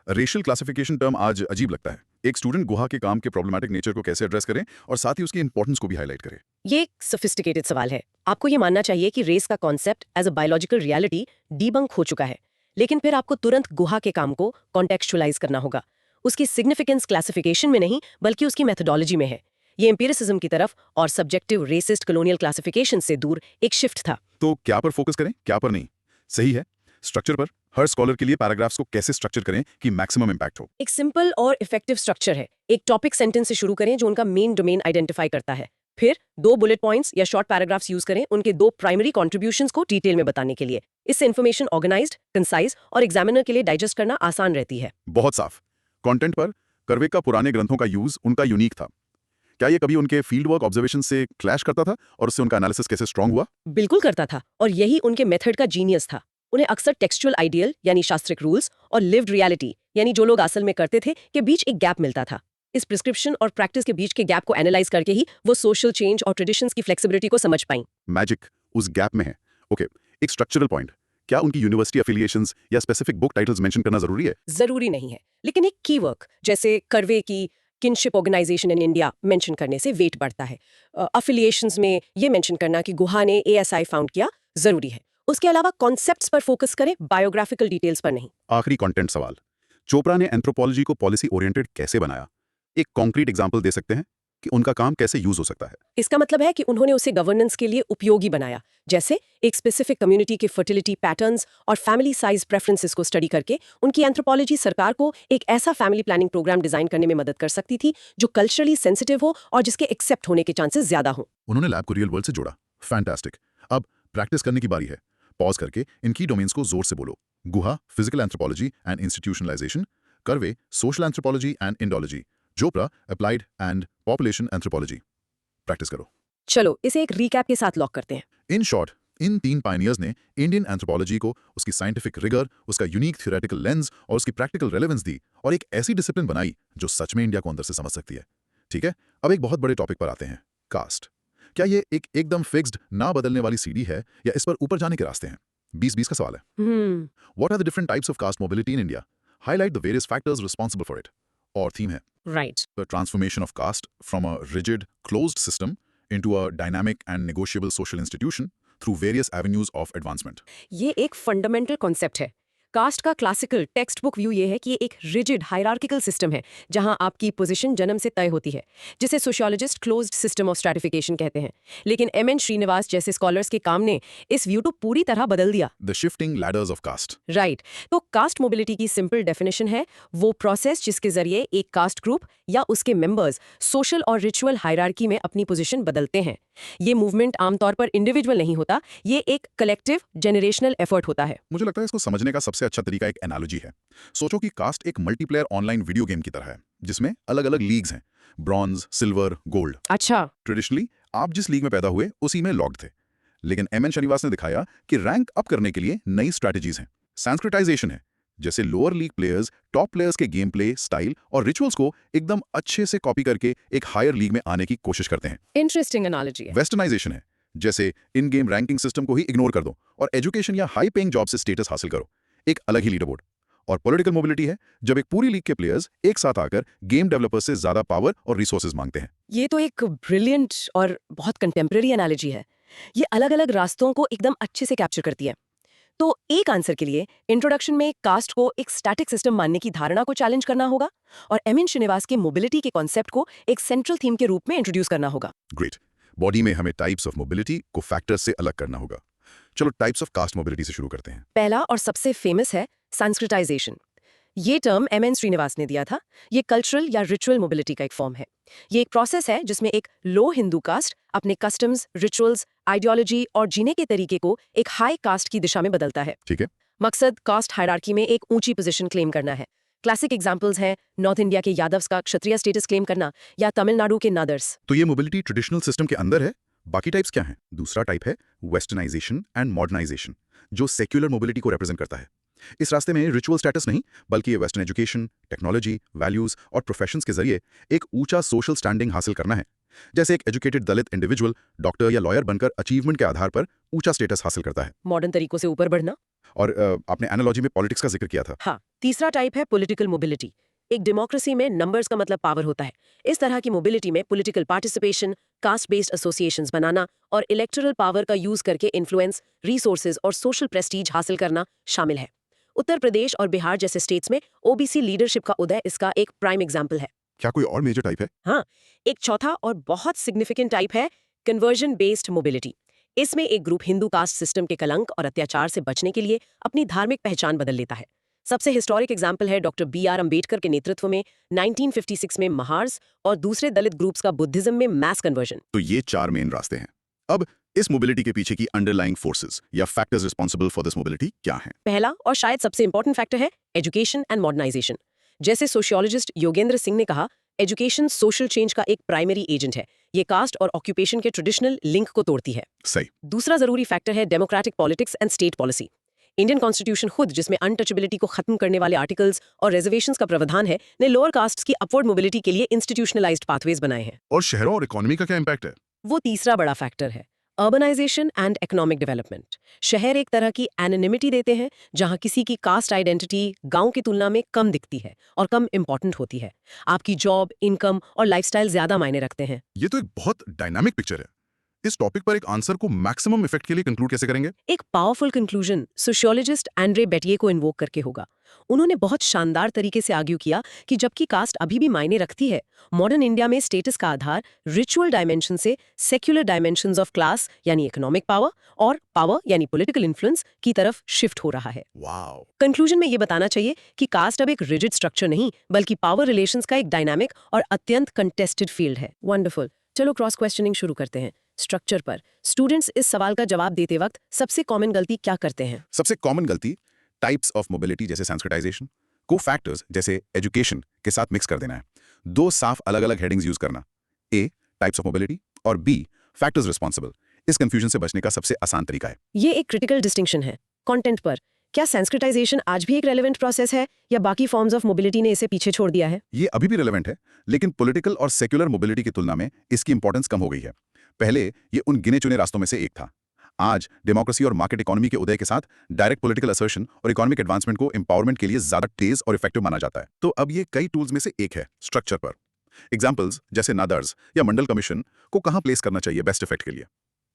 रेशियल क्लासिफिकेशन टर्म आज अजीब लगता है। एक स्टूडेंट गुहा के काम के प्रॉब्लमैटिक नेचर को कैसे एड्रेस करे और साथ ही उसकी इंपॉर्टेंस को भी हाईलाइट करे? ये एक सोफिस्टिकेटेड सवाल है। आपको ये मानना चाहिए कि रेस का concept as a biological reality debunk हो चुका है, लेकिन फिर आपको तुरंत गुहा के काम को कॉन्टेक्चुअलाइज करना होगा। उसकी सिग्निफिकेंस क्लासिफिकेशन में नहीं बल्कि उसकी मेथोडोलॉजी में है। ये एम्पिरिसिज्म की तरफ और सब्जेक्टिव रेसिस्ट कॉलोनियल क्लासिफिकेशन से दूर एक शिफ्ट था। तो क्या पर फोकस करें, क्या पर नहीं? सही है। स्ट्रक्चर पर हर स्कॉलर के लिए पैराग्राफ्स को कैसे स्ट्रक्चर करें कि मैक्सिमम इंपैक्ट हो? एक सिंपल और इफेक्टिव स्ट्रक्चर है। एक टॉपिक सेंटेंस से शुरू करें जो उनका मेन डोमेन आइडेंटिफाई करता है। फिर 2 बुलेट पॉइंट्स या शॉर्ट पैराग्राफ्स यूज करें उनके 2 प्राइमरी कंट्रीब्यूशंस को डिटेल में बताने के लिए। इससे इन्फॉर्मेशन ऑर्गेनाइज्ड, कंसाइज और एग्जामिनर के लिए डाइजेस्ट करना आसान रहती है। बहुत साफ। कंटेंट पर कर्वे का पुराने ग्रंथों का यूज उनका यूनिक था। क्या ये कभी उनके फील्ड वर्क ऑब्जर्वेशन से क्लैश करता था और उससे उनका एनालिसिस कैसे स्ट्रांग हुआ? बिल्कुल करता था, और यही उनके मेथड का जीनियस था। उन्हें अक्सर टेक्सचुअल आइडियल यानी शास्त्रिक रूल्स और लिव्ड रियलिटी यानी जो लोग असल में करते थे के बीच एक गैप मिलता था। इस प्रिस्क्रिप्शन और प्रैक्टिस के बीच के गैप को एनालाइज करके ही वो सोशल चेंज और ट्रेडिशंस की फ्लेक्सिबिलिटी को समझ पाई। मैजिक उस गैप में है। ओके, एक स्ट्रक्चरल पॉइंट। क्या उनकी यूनिवर्सिटी एफिलिएशंस या स्पेसिफिक बुक टाइटल्स मेंशन करना जरूरी है? जरूरी नहीं है, लेकिन एक की वर्क जैसे कर्वे की kinship organisation in India mention करने से वेट बढ़ता है। अफिलिएशंस में ये मेंशन करना कि गुहा ने एएसआई फाउंड किया जरूरी है। उसके अलावा कॉन्सेप्ट्स पर फोकस करें, बायोग्राफिकल डिटेल्स पर नहीं। आखिरी कंटेंट सवाल, चोपड़ा ने एंथ्रोपोलॉजी को पॉलिसी ओरिएंटेड कैसे बनाया? एक कॉन्क्रीट एग्जांपल दे सकते हैं कि उनका काम कैसे यूज हो सकता है? इसका मतलब है कि उन्होंने उसे गवर्नेंस के लिए उपयोगी बनाया, जैसे एक स्पेसिफिक कम्युनिटी के फर्टिलिटी पैटर्न्स और फैमिली साइज प्रेफरेंसेस को स्टडी करके उनकी एंथ्रोपोलॉजी सरकार को एक ऐसा फैमिली प्लानिंग प्रोग्राम डिजाइन करने में मदद कर सकती थी जो कल्चरली सेंसिटिव हो और जिसके एक्सेप्ट होने के चांसेस ज्यादा हो। उन्होंने लैब को रियल वर्ल्ड से जोड़ा। फैंटास्टिक। अब प्रैक्टिस करने की बारी है। पॉज करके इन की डोमेन्स को जोर से बोलो। Guha physical anthropology and institutionalisation, Karve social anthropology and Indology, Chopra applied and population anthropology. Practice करो। चलो इसे एक रीकैप के साथ लॉक करते हैं। इन शॉर्ट, इन 3 पायनियर्स ने इंडियन एंथ्रोपोलॉजी को उसकी साइंटिफिक रिगर, उसका यूनिक थ्योरेटिकल लेंस और उसकी प्रैक्टिकल रेलेवेंस दी और एक ऐसी डिसिप्लिन बनाई जो सच में इंडिया को अंदर से समझ सकती है। ठीक है, अब एक बहुत बड़े टॉपिक पर आते हैं, कास्ट। क्या ये एक एकदम फिक्स्ड ना बदलने वाली सीढ़ी है या इस पर ऊपर जाने के रास्ते हैं? 20-20 का सवाल है। What are the different types of caste mobility in India? Highlight the various factors responsible for it. और थीम है right. the transformation of caste from a rigid, closed system into a dynamic and negotiable social institution through various avenues of advancement. ये एक fundamental concept है। Cast का classical text book view ये है कि ये एक रिजिड हायरार्किकल सिस्टम है जहां आपकी पोजीशन जन्म से तय होती है, जिसे sociologist closed system of stratification कहते हैं। लेकिन एम.एन. श्रीनिवास जैसे स्कॉलर्स के काम ने इस व्यू को पूरी तरह बदल दिया। The shifting ladders of caste. Right. तो कास्ट मोबिलिटी की सिंपल डेफिनेशन है वो प्रोसेस जिसके जरिए एक कास्ट ग्रुप या उसके मेंबर्स सोशल और रिचुअल हायरार्की में अपनी पोजीशन बदलते हैं। ये मूवमेंट आमतौर पर इंडिविजुअल नहीं होता, ये एक कलेक्टिव जेनरेशनल एफर्ट होता है। मुझे लगता है इसको समझने का सबसे अच्छा तरीका एक एनालॉजी है। सोचो कि कास्ट एक मल्टीप्लेयर ऑनलाइन वीडियो गेम की तरह है जिसमें अलग-अलग लीग्स हैं, ब्रॉन्ज, सिल्वर, गोल्ड। अच्छा। ट्रेडिशनली आप जिस लीग में पैदा हुए उसी में लॉग्ड थे, लेकिन एम.एन. श्रीनिवास ने दिखाया कि रैंक अप करने के लिए नई स्ट्रैटेजीज हैं। संस्कृताइजेशन है, जैसे lower league players top players के गेम प्ले स्टाइल और रिचुअल्स को एकदम अच्छे से कॉपी करके एक हायर लीग में आने की कोशिश करते हैं। इंटरेस्टिंग एनालॉजी है। वेस्टर्नाइजेशन है, जैसे इन गेम रैंकिंग सिस्टम को ही इग्नोर कर दो और एजुकेशन या हाई पेइंग जॉब से स्टेटस हासिल करो, एक अलग ही लीडर बोर्ड। और पॉलिटिकल मोबिलिटी है, जब एक पूरी लीग के प्लेयर्स एक साथ आकर गेम डेवलपर्स से ज्यादा पावर और रिसोर्सेज मांगते हैं। ये तो एक ब्रिलियंट और बहुत कंटेम्प्रेरी एनालॉजी है। ये अलग-अलग रास्तों को एकदम अच्छे से कैप्चर करती है। तो एक आंसर के लिए इंट्रोडक्शन में कास्ट को एक स्टैटिक सिस्टम मानने की धारणा को चैलेंज करना होगा और एम.एन. श्रीनिवास के मोबिलिटी के कॉन्सेप्ट को एक सेंट्रल थीम के रूप में इंट्रोड्यूस करना होगा। ग्रेट। बॉडी में हमें टाइप्स ऑफ मोबिलिटी को फैक्टर्स से अलग करना होगा। चलो टाइप्स ऑफ कास्ट मोबिलिटी से शुरू करते हैं। पहला और सबसे फेमस है संस्कृताइजेशन। ये टर्म एम.एन. श्रीनिवास ने दिया था। ये कल्चरल या रिचुअल मोबिलिटी का एक फॉर्म है। ये एक प्रोसेस है जिसमें एक लो हिंदू कास्ट अपने कस्टम्स, रिचुअल्स, आइडियोलॉजी और जीने के तरीके को एक हाई कास्ट की दिशा में बदलता है। ठीक है। मकसद कास्ट हायरार्की में एक ऊंची पोजीशन क्लेम करना है। क्लासिक एग्जांपल्स हैं नॉर्थ इंडिया के यादव्स का क्षत्रिय स्टेटस क्लेम करना या तमिलनाडु के नादर्स। तो ये मोबिलिटी ट्रेडिशनल सिस्टम के अंदर है। बाकी टाइप्स क्या हैं? दूसरा टाइप है वेस्टर्नाइजेशन एंड मॉडर्नाइजेशन, जो सेक्युलर मोबिलिटी को रिप्रेजेंट करता है। इस रास्ते में रिचुअल स्टेटस नहीं, बल्कि ये वेस्टर्न एजुकेशन, टेक्नोलॉजी, वैल्यूज और प्रोफेशंस के जरिए एक ऊंचा सोशल स्टैंडिंग हासिल करना है। जैसे एक एजुकेटेड दलित इंडिविजुअल डॉक्टर या लॉयर बनकर अचीवमेंट के आधार पर ऊंचा स्टेटस हासिल करता है। मॉडर्न तरीकों से ऊपर बढ़ना। और आपने एनालॉजी में पॉलिटिक्स का जिक्र किया था। हाँ, तीसरा टाइप है पॉलिटिकल मोबिलिटी। एक डेमोक्रेसी में नंबर्स का मतलब पावर होता है। इस तरह की मोबिलिटी में political participation, caste based associations बनाना और इलेक्टोरल पावर का यूज करके इन्फ्लुएंस, रिसोर्सेज और सोशल प्रेस्टीज हासिल करना शामिल है। उत्तर प्रदेश और बिहार जैसे स्टेट्स में ओबीसी लीडरशिप का उदय इसका एक प्राइम एग्जाम्पल है। क्या कोई और मेजर टाइप है? हाँ, एक चौथा और बहुत सिग्निफिकेंट टाइप है कन्वर्जन बेस्ड मोबिलिटी। इसमें एक ग्रुप हिंदू कास्ट सिस्टम के कलंक और अत्याचार से बचने के लिए अपनी धार्मिक पहचान बदल लेता है। सबसे हिस्टोरिक एग्जाम्पल है डॉक्टर बी.आर. अम्बेडकर के नेतृत्व में 1956 में महार्स और दूसरे दलित ग्रुप्स का बुद्धिज्म में मैस कन्वर्जन। तो ये 4 मेन रास्ते हैं। अब इस मोबिलिटी के पीछे की अंडरलाइंग फोर्सेस या factors responsible for this mobility क्या हैं? पहला और शायद सबसे इंपॉर्टेंट फैक्टर है एजुकेशन एंड मॉडर्नाइजेशन। जैसे सोशियोलॉजिस्ट योगेंद्र सिंह ने कहा, एजुकेशन सोशल चेंज का एक प्राइमरी एजेंट है। ये कास्ट और ऑक्यूपेशन के ट्रेडिशनल लिंक को तोड़ती है। सही। दूसरा जरूरी फैक्टर है democratic politics and state policy. Indian constitution खुद, जिसमें अनटचेबिलिटी को खत्म करने वाले आर्टिकल्स और रिजर्वेशंस का प्रावधान है, ने लोअर कास्ट्स की अपवर्ड मोबिलिटी के लिए इंस्टीट्यूशनलाइज्ड पाथवेज बनाए हैं। और शहरों और इकोनॉमी का क्या इंपैक्ट है? वो तीसरा बड़ा फैक्टर है अर्बनाइजेशन एंड इकोनॉमिक डेवलपमेंट। शहर एक तरह की एनोनिमिटी देते हैं जहां किसी की कास्ट आइडेंटिटी गांव की तुलना में कम दिखती है और कम इंपॉर्टेंट होती है। आपकी जॉब, इनकम और लाइफस्टाइल ज्यादा मायने रखते हैं। ये तो एक बहुत डायनामिक पिक्चर है। इस टॉपिक पर एक आंसर को मैक्सिमम इफेक्ट के लिए कंक्लूड कैसे करेंगे? एक पावरफुल कंक्लूजन सोशियोलॉजिस्ट एंड्रे बेटिये को इन्वोक करके होगा। उन्होंने बहुत शानदार तरीके से आर्ग्यू किया कि जबकि कास्ट अभी भी मायने रखती है, मॉडर्न इंडिया में स्टेटस का आधार रिचुअल डायमेंशन से सेक्युलर डायमेंशंस ऑफ क्लास यानी इकोनॉमिक पावर और पावर यानी पॉलिटिकल इन्फ्लुएंस की तरफ शिफ्ट हो रहा है। वाओ। कंक्लूजन में ये बताना चाहिए कि कास्ट अब एक रिजिड स्ट्रक्चर नहीं, बल्कि पावर रिलेशंस का एक डायनामिक और अत्यंत कंटेस्टेड फील्ड है। वंडरफुल। चलो क्रॉस क्वेश्चनिंग शुरू करते हैं। स्ट्रक्चर पर स्टूडेंट्स इस सवाल का जवाब देते वक्त सबसे कॉमन गलती क्या करते हैं? सबसे कॉमन गलती टाइप्स ऑफ मोबिलिटी जैसे संस्कृताइजेशन को फैक्टर्स जैसे एजुकेशन के साथ मिक्स कर देना है। 2 साफ अलग अलग हेडिंग्स यूज करना, ए टाइप्स ऑफ मोबिलिटी और बी फैक्टर्स रिस्पॉन्सिबल। इस कंफ्यूजन से बचने का सबसे आसान तरीका है। ये एक क्रिटिकल डिस्टिंक्शन है। कंटेंट पर क्या संस्कृताइजेशन आज भी एक रेलेवेंट प्रोसेस है या बाकी फॉर्म्स ऑफ मोबिलिटी ने इसे पीछे छोड़ दिया है? ये अभी भी रेलेवेंट है, लेकिन पॉलिटिकल और सेक्युलर मोबिलिटी की तुलना में इसकी इंपॉर्टेंस कम हो गई है। पहले ये उन गिने चुने रास्तों में से एक था। आज डेमोक्रेसी और मार्केट इकोनॉमी के उदय के साथ डायरेक्ट पॉलिटिकल असर्शन और इकोनॉमिक एडवांसमेंट को एम्पावरमेंट के लिए ज्यादा तेज और इफेक्टिव माना जाता है। तो अब ये कई टूल्स में से एक है। स्ट्रक्चर पर एग्जांपल्स जैसे नादर्स या मंडल कमीशन को कहां प्लेस करना चाहिए बेस्ट इफेक्ट के लिए?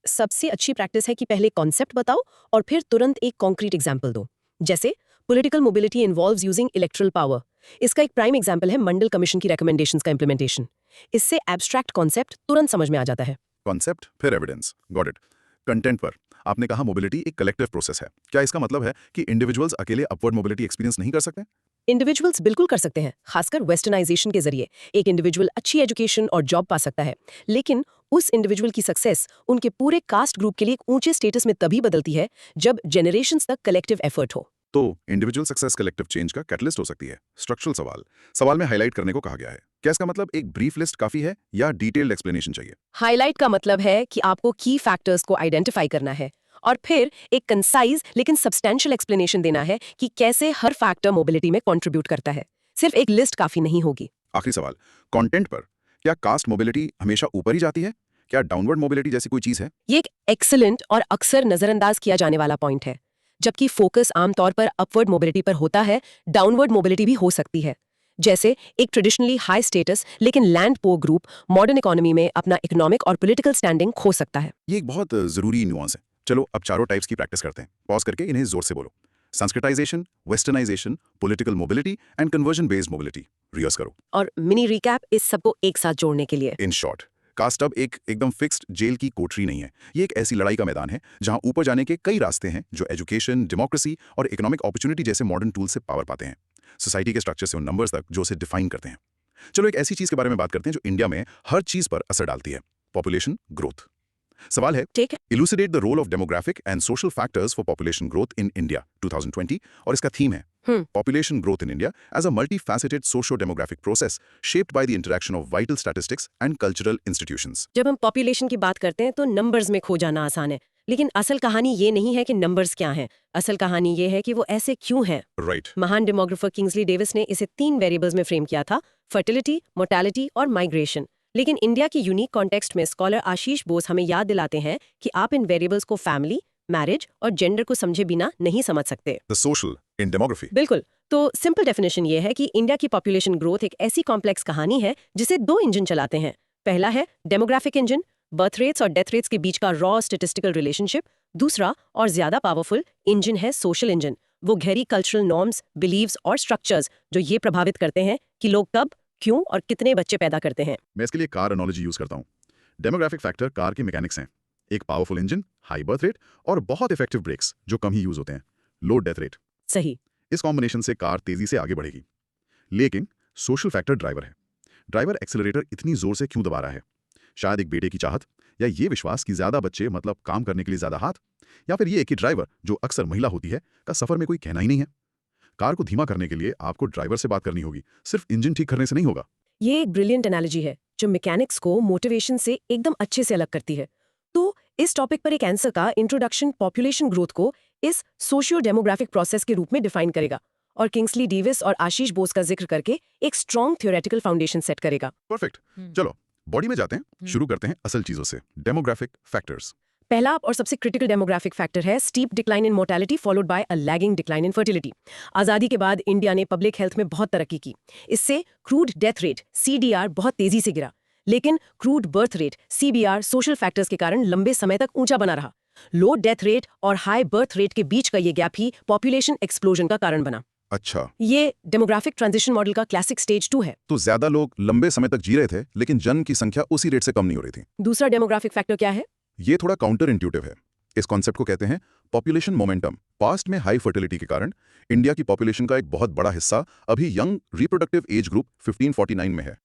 सबसे अच्छी प्रैक्टिस है कि पहले कॉन्सेप्ट बताओ और फिर तुरंत एक कॉन्क्रीट एग्जाम्पल दो। जैसे political mobility involves using electoral power. इसका एक प्राइम एग्जाम्पल है मंडल कमीशन की रिकमेंडेशंस का इंप्लीमेंटेशन। इससे एब्स्ट्रैक्ट कॉन्सेप्ट तुरंत समझ में आ जाता है। कॉन्सेप्ट फिर एविडेंस, गॉट इट। कंटेंट पर आपने कहा मोबिलिटी एक कलेक्टिव प्रोसेस है। क्या इसका मतलब है कि इंडिविजुअल्स अकेले अपवर्ड मोबिलिटी एक्सपीरियंस नहीं कर सकते? इंडिविजुअल्स बिल्कुल कर सकते हैं, खासकर वेस्टर्नाइजेशन के जरिए। एक इंडिविजुअल अच्छी एजुकेशन और जॉब पा सकता है, लेकिन उस इंडिविजुअल की सक्सेस उनके पूरे कास्ट ग्रुप के लिए एक ऊंचे स्टेटस में तभी बदलती है जब जनरेशंस तक कलेक्टिव एफर्ट हो। तो इंडिविजुअल सक्सेस कलेक्टिव चेंज का कैटलिस्ट हो सकती है। स्ट्रक्चरल सवाल में हाईलाइट करने को कहा गया है। क्या इसका मतलब एक ब्रीफ लिस्ट काफी है या डिटेल्ड एक्सप्लेनेशन चाहिए? हाईलाइट का मतलब है कि आपको की फैक्टर्स को आइडेंटिफाई करना है और फिर एक कंसाइज लेकिन सब्सटेंशियल एक्सप्लेनेशन देना है कि कैसे हर फैक्टर मोबिलिटी में कंट्रीब्यूट करता है। सिर्फ एक लिस्ट काफी नहीं होगी। आखिरी सवाल, कंटेंट पर क्या कास्ट मोबिलिटी हमेशा ऊपर ही जाती है? क्या डाउनवर्ड मोबिलिटी जैसी कोई चीज है? ये एक एक्सीलेंट और अक्सर नजरअंदाज किया जाने वाला पॉइंट है। जबकि फोकस आमतौर पर अपवर्ड मोबिलिटी पर होता है, डाउनवर्ड मोबिलिटी भी हो सकती है। जैसे एक ट्रेडिशनली हाई स्टेटस लेकिन लैंड पोर ग्रुप मॉडर्न इकोनॉमी में अपना इकोनॉमिक और पॉलिटिकल स्टैंडिंग खो सकता है। ये एक बहुत जरूरी नुआंस है। चलो अब चारों टाइप्स की प्रैक्टिस करते हैं। पॉज करके इन्हें जोर से बोलो। Sanskritisation, westernisation, political mobility and conversion based mobility. Rehearse करो। और मिनी रिकैप इस सबको एक साथ जोड़ने के लिए। इन शॉर्ट, कास्ट अब एक एकदम फिक्स्ड जेल की कोठरी नहीं है। ये एक ऐसी लड़ाई का मैदान है जहां ऊपर जाने के कई रास्ते हैं जो एजुकेशन, डेमोक्रेसी और इकोनॉमिक अपॉर्चुनिटी जैसे मॉडर्न टूल से पावर पाते हैं। सोसाइटी के स्ट्रक्चर से उन नंबर्स तक जो उसे डिफाइन करते हैं। चलो एक ऐसी चीज के बारे में बात करते हैं जो इंडिया में हर चीज पर असर डालती है, पॉपुलेशन ग्रोथ। सवाल है, ठीक है। Elucidate the role of demographic and social factors for population growth in India 2020, और इसका थीम है population growth in India as a multifaceted sociodemographic process shaped by the interaction of vital statistics and cultural institutions. जब हम population की बात करते हैं तो नंबर्स में खो जाना आसान है, लेकिन असल कहानी ये नहीं है कि नंबर्स क्या हैं। असल कहानी ये है कि वो ऐसे क्यों हैं। राइट। महान डेमोग्राफर किंग्सली डेविस ने इसे 3 वेरिएबल्स में फ्रेम किया था, फर्टिलिटी, मोर्टेलिटी और माइग्रेशन। लेकिन इंडिया की यूनिक कॉन्टेक्स्ट में स्कॉलर आशीष बोस हमें याद दिलाते हैं कि आप इन वेरिएबल्स को फैमिली, मैरिज और जेंडर को समझे बिना नहीं समझ सकते। The social in demography. बिल्कुल। तो सिंपल डेफिनेशन ये है कि इंडिया की पॉपुलेशन ग्रोथ एक ऐसी कॉम्प्लेक्स कहानी है जिसे 2 इंजन चलाते हैं। पहला है डेमोग्राफिक इंजन, बर्थ रेट्स और डेथ रेट्स के बीच का रॉ स्टैटिस्टिकल रिलेशनशिप। दूसरा और ज्यादा पावरफुल इंजन है सोशल इंजन, वो गहरी कल्चरल नॉर्म्स, बिलीव्स और स्ट्रक्चर्स जो ये प्रभावित करते हैं कि लोग कब, क्यों और कितने बच्चे पैदा करते हैं। मैं इसके लिए कार एनालॉजी यूज करता हूँ। डेमोग्राफिक फैक्टर कार के मैकेनिक्स हैं। एक powerful engine, high birth rate और बहुत इफेक्टिव ब्रेक्स जो कम ही यूज होते हैं, लो डेथ रेट। सही। इस कॉम्बिनेशन से कार तेजी से आगे बढ़ेगी। लेकिन सोशल फैक्टर ड्राइवर है। ड्राइवर एक्सेलरेटर इतनी जोर से क्यों दबा रहा है? शायद एक बेटे की चाहत, या ये विश्वास कि ज्यादा बच्चे मतलब काम करने के लिए ज्यादा हाथ, या फिर ये कि ड्राइवर जो अक्सर महिला होती है का सफर में कोई कहना ही नहीं है। कार को धीमा करने के लिए आपको ड्राइवर से बात करनी होगी, सिर्फ इंजन ठीक करने से नहीं होगा। ये एक ब्रिलियंट एनालॉजी है जो मैकेनिक्स को मोटिवेशन से एकदम अच्छे से अलग करती है। तो इस टॉपिक पर एक आंसर का इंट्रोडक्शन पॉपुलेशन ग्रोथ को इस सोशियो डेमोग्राफिक प्रोसेस के रूप में डिफाइन करेगा और किंग्सली डेविस और आशीष बोस का जिक्र करके एक स्ट्रॉन्ग थ्योरेटिकल फाउंडेशन सेट करेगा। परफेक्ट। चलो बॉडी में जाते हैं। शुरू करते हैं असल चीजों से, डेमोग्राफिक फैक्टर्स। पहला और सबसे क्रिटिकल डेमोग्राफिक फैक्टर है steep decline in mortality followed by a lagging decline in fertility. आजादी के बाद इंडिया ने पब्लिक हेल्थ में बहुत तरक्की की। इससे क्रूड डेथ रेट CDR बहुत तेजी से गिरा, लेकिन crude birth rate CBR social factors के कारण लंबे समय तक ऊंचा बना रहा। लो डेथ रेट और हाई बर्थ रेट के बीच का ये गैप ही पॉपुलेशन एक्सप्लोजन का कारण बना। अच्छा, ये डेमोग्राफिक ट्रांजिशन मॉडल का क्लासिक स्टेज 2 है। तो ज्यादा लोग लंबे समय तक जी रहे थे, लेकिन जन्म की संख्या उसी रेट से कम नहीं हो रही थी। दूसरा डेमोग्राफिक फैक्टर क्या है? ये थोड़ा काउंटर इंट्यूटिव है। इस कॉन्सेप्ट को कहते हैं पॉपुलेशन मोमेंटम। पास्ट में हाई फर्टिलिटी के कारण इंडिया की पॉपुलेशन का एक बहुत बड़ा हिस्सा अभी यंग रिप्रोडक्टिव एज ग्रुप 1549 में है।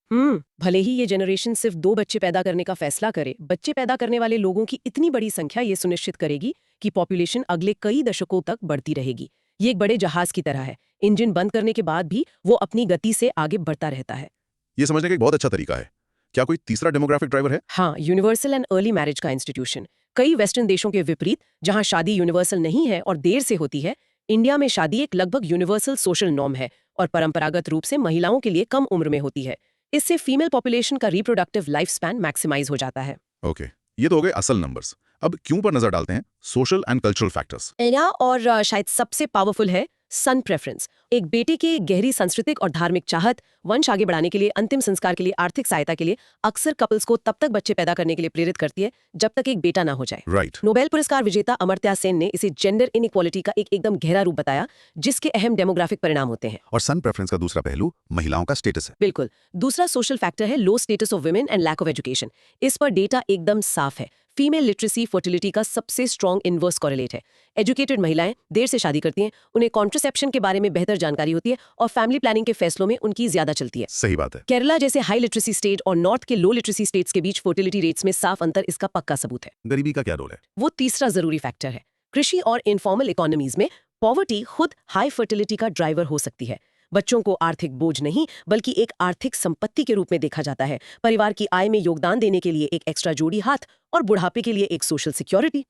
भले ही ये जनरेशन सिर्फ 2 बच्चे पैदा करने का फैसला करे, बच्चे पैदा करने वाले लोगों की इतनी बड़ी संख्या ये सुनिश्चित करेगी कि पॉपुलेशन अगले कई दशकों तक बढ़ती रहेगी। ये एक बड़े जहाज की तरह है, इंजन बंद करने के बाद भी वो अपनी गति से आगे बढ़ता रहता है। ये समझने का एक बहुत अच्छा तरीका है। क्या कोई तीसरा डेमोग्राफिक ड्राइवर है? हाँ, यूनिवर्सल एंड अर्ली मैरिज का इंस्टीट्यूशन। कई वेस्टर्न देशों के विपरीत, जहां शादी यूनिवर्सल नहीं है और देर से होती है, इंडिया में शादी एक लगभग यूनिवर्सल सोशल नॉर्म है और परंपरागत रूप से महिलाओं के लिए कम उम्र में होती है। इससे फीमेल पॉपुलेशन का रिप्रोडक्टिव लाइफ स्पैन मैक्सिमाइज हो जाता है। ओके, ये तो हो गए असल नंबर्स। अब क्यों पर नजर डालते हैं, सोशल एंड कल्चरल फैक्टर्स। और शायद सबसे पावरफुल है सन प्रेफरेंस। एक बेटे की गहरी सांस्कृतिक और धार्मिक चाहत वंश आगे बढ़ाने के लिए, अंतिम संस्कार के लिए, आर्थिक सहायता के लिए अक्सर कपल्स को तब तक बच्चे पैदा करने के लिए प्रेरित करती है जब तक एक बेटा ना हो जाए। राइट। नोबेल पुरस्कार विजेता अमर्त्य सेन ने इसे जेंडर इनइक्वालिटी का एक एकदम गहरा रूप बताया, जिसके अहम डेमोग्राफिक परिणाम होते हैं। और सन प्रेफरेंस का दूसरा पहलू महिलाओं का स्टेटस है। बिल्कुल। दूसरा सोशल फैक्टर है low status of women and lack of education. इस पर डेटा एकदम साफ है। फीमेल लिटरेसी फर्टिलिटी का सबसे स्ट्रॉन्ग इनवर्स कॉरिलेट है। एजुकेटेड महिलाएं देर से शादी करती हैं, उन्हें कॉन्ट्रासेप्शन के बारे में बेहतर जानकारी होती है और फैमिली प्लानिंग के फैसलों में उनकी ज्यादा चलती है। सही बात है। केरला जैसे हाई लिटरेसी स्टेट और नॉर्थ के लो लिटरेसी स्टेट्स के बीच फर्टिलिटी रेट्स में साफ अंतर इसका पक्का सबूत है। गरीबी का क्या रोल है? वो तीसरा जरूरी फैक्टर है। कृषि और इनफॉर्मल इकोनॉमीज में पॉवर्टी खुद हाई फर्टिलिटी का ड्राइवर हो सकती है। बच्चों को आर्थिक बोझ नहीं बल्कि एक आर्थिक संपत्ति के रूप में देखा जाता है। परिवार की आय में योगदान देने के लिए एक एक्स्ट्रा जोड़ी हाथ और बुढ़ापे के लिए एक सोशल सिक्योरिटी।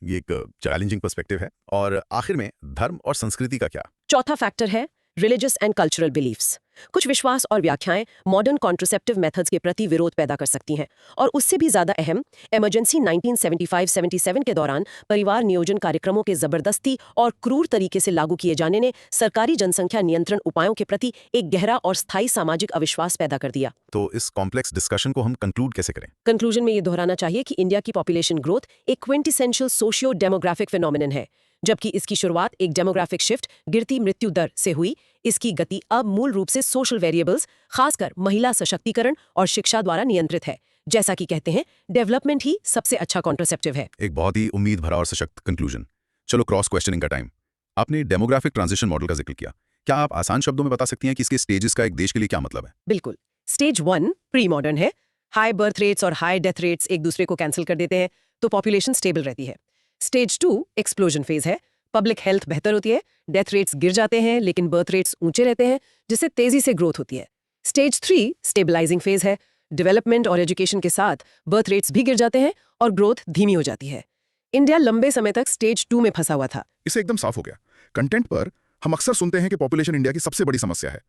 ये एक चैलेंजिंग पर्सपेक्टिव है। और आखिर में धर्म और संस्कृति का क्या? चौथा फैक्टर है रिलीजियस एंड कल्चरल बिलीफ्स। कुछ विश्वास और व्याख्याएं मॉडर्न कॉन्ट्रासेप्टिव मेथड्स के प्रति विरोध पैदा कर सकती हैं, और उससे भी ज्यादा अहम, इमरजेंसी 1975-77 के दौरान परिवार नियोजन कार्यक्रमों के जबरदस्ती और क्रूर तरीके से लागू किए जाने ने सरकारी जनसंख्या नियंत्रण उपायों के प्रति एक गहरा और स्थायी सामाजिक अविश्वास पैदा कर दिया। तो इस कॉम्प्लेक्स डिस्कशन को हम कंक्लूड कैसे करें? कंक्लूजन में ये दोहराना चाहिए कि इंडिया की पॉपुलेशन ग्रोथ एक क्विंटेसेंशियल सोशियो डेमोग्राफिक फिनोमिनन है। जबकि इसकी शुरुआत एक डेमोग्राफिक शिफ्ट, गिरती मृत्यु दर से हुई, इसकी गति अब मूल रूप से सोशल वेरिएबल्स, खासकर महिला सशक्तिकरण और शिक्षा द्वारा नियंत्रित है। जैसा कि कहते हैं, डेवलपमेंट ही सबसे अच्छा कॉन्ट्रासेप्टिव है। एक बहुत ही उम्मीद भरा और सशक्त कंक्लूजन। चलो क्रॉस क्वेश्चनिंग का टाइम। आपने डेमोग्राफिक ट्रांजिशन मॉडल का जिक्र किया। क्या आप आसान शब्दों में बता सकती हैं कि इसके स्टेजेस का एक देश के लिए क्या मतलब है? बिल्कुल। स्टेज 1 प्री मॉडर्न है। हाई बर्थ रेट्स और हाई डेथ रेट्स एक दूसरे को कैंसिल कर देते हैं, तो पॉपुलेशन स्टेबल रहती है। स्टेज 2 एक्सप्लोजन फेज है। पब्लिक हेल्थ बेहतर होती है, डेथ रेट्स गिर जाते हैं लेकिन बर्थ रेट्स ऊंचे रहते हैं, जिससे तेजी से ग्रोथ होती है। स्टेज 3 स्टेबलाइजिंग फेज है। डेवलपमेंट और एजुकेशन के साथ बर्थ रेट्स भी गिर जाते हैं और ग्रोथ धीमी हो जाती है। इंडिया लंबे समय तक स्टेज 2 में फंसा हुआ था। इसे एकदम साफ हो गया। कंटेंट पर हम अक्सर सुनते हैं कि पॉपुलेशन इंडिया की सबसे बड़ी समस्या है।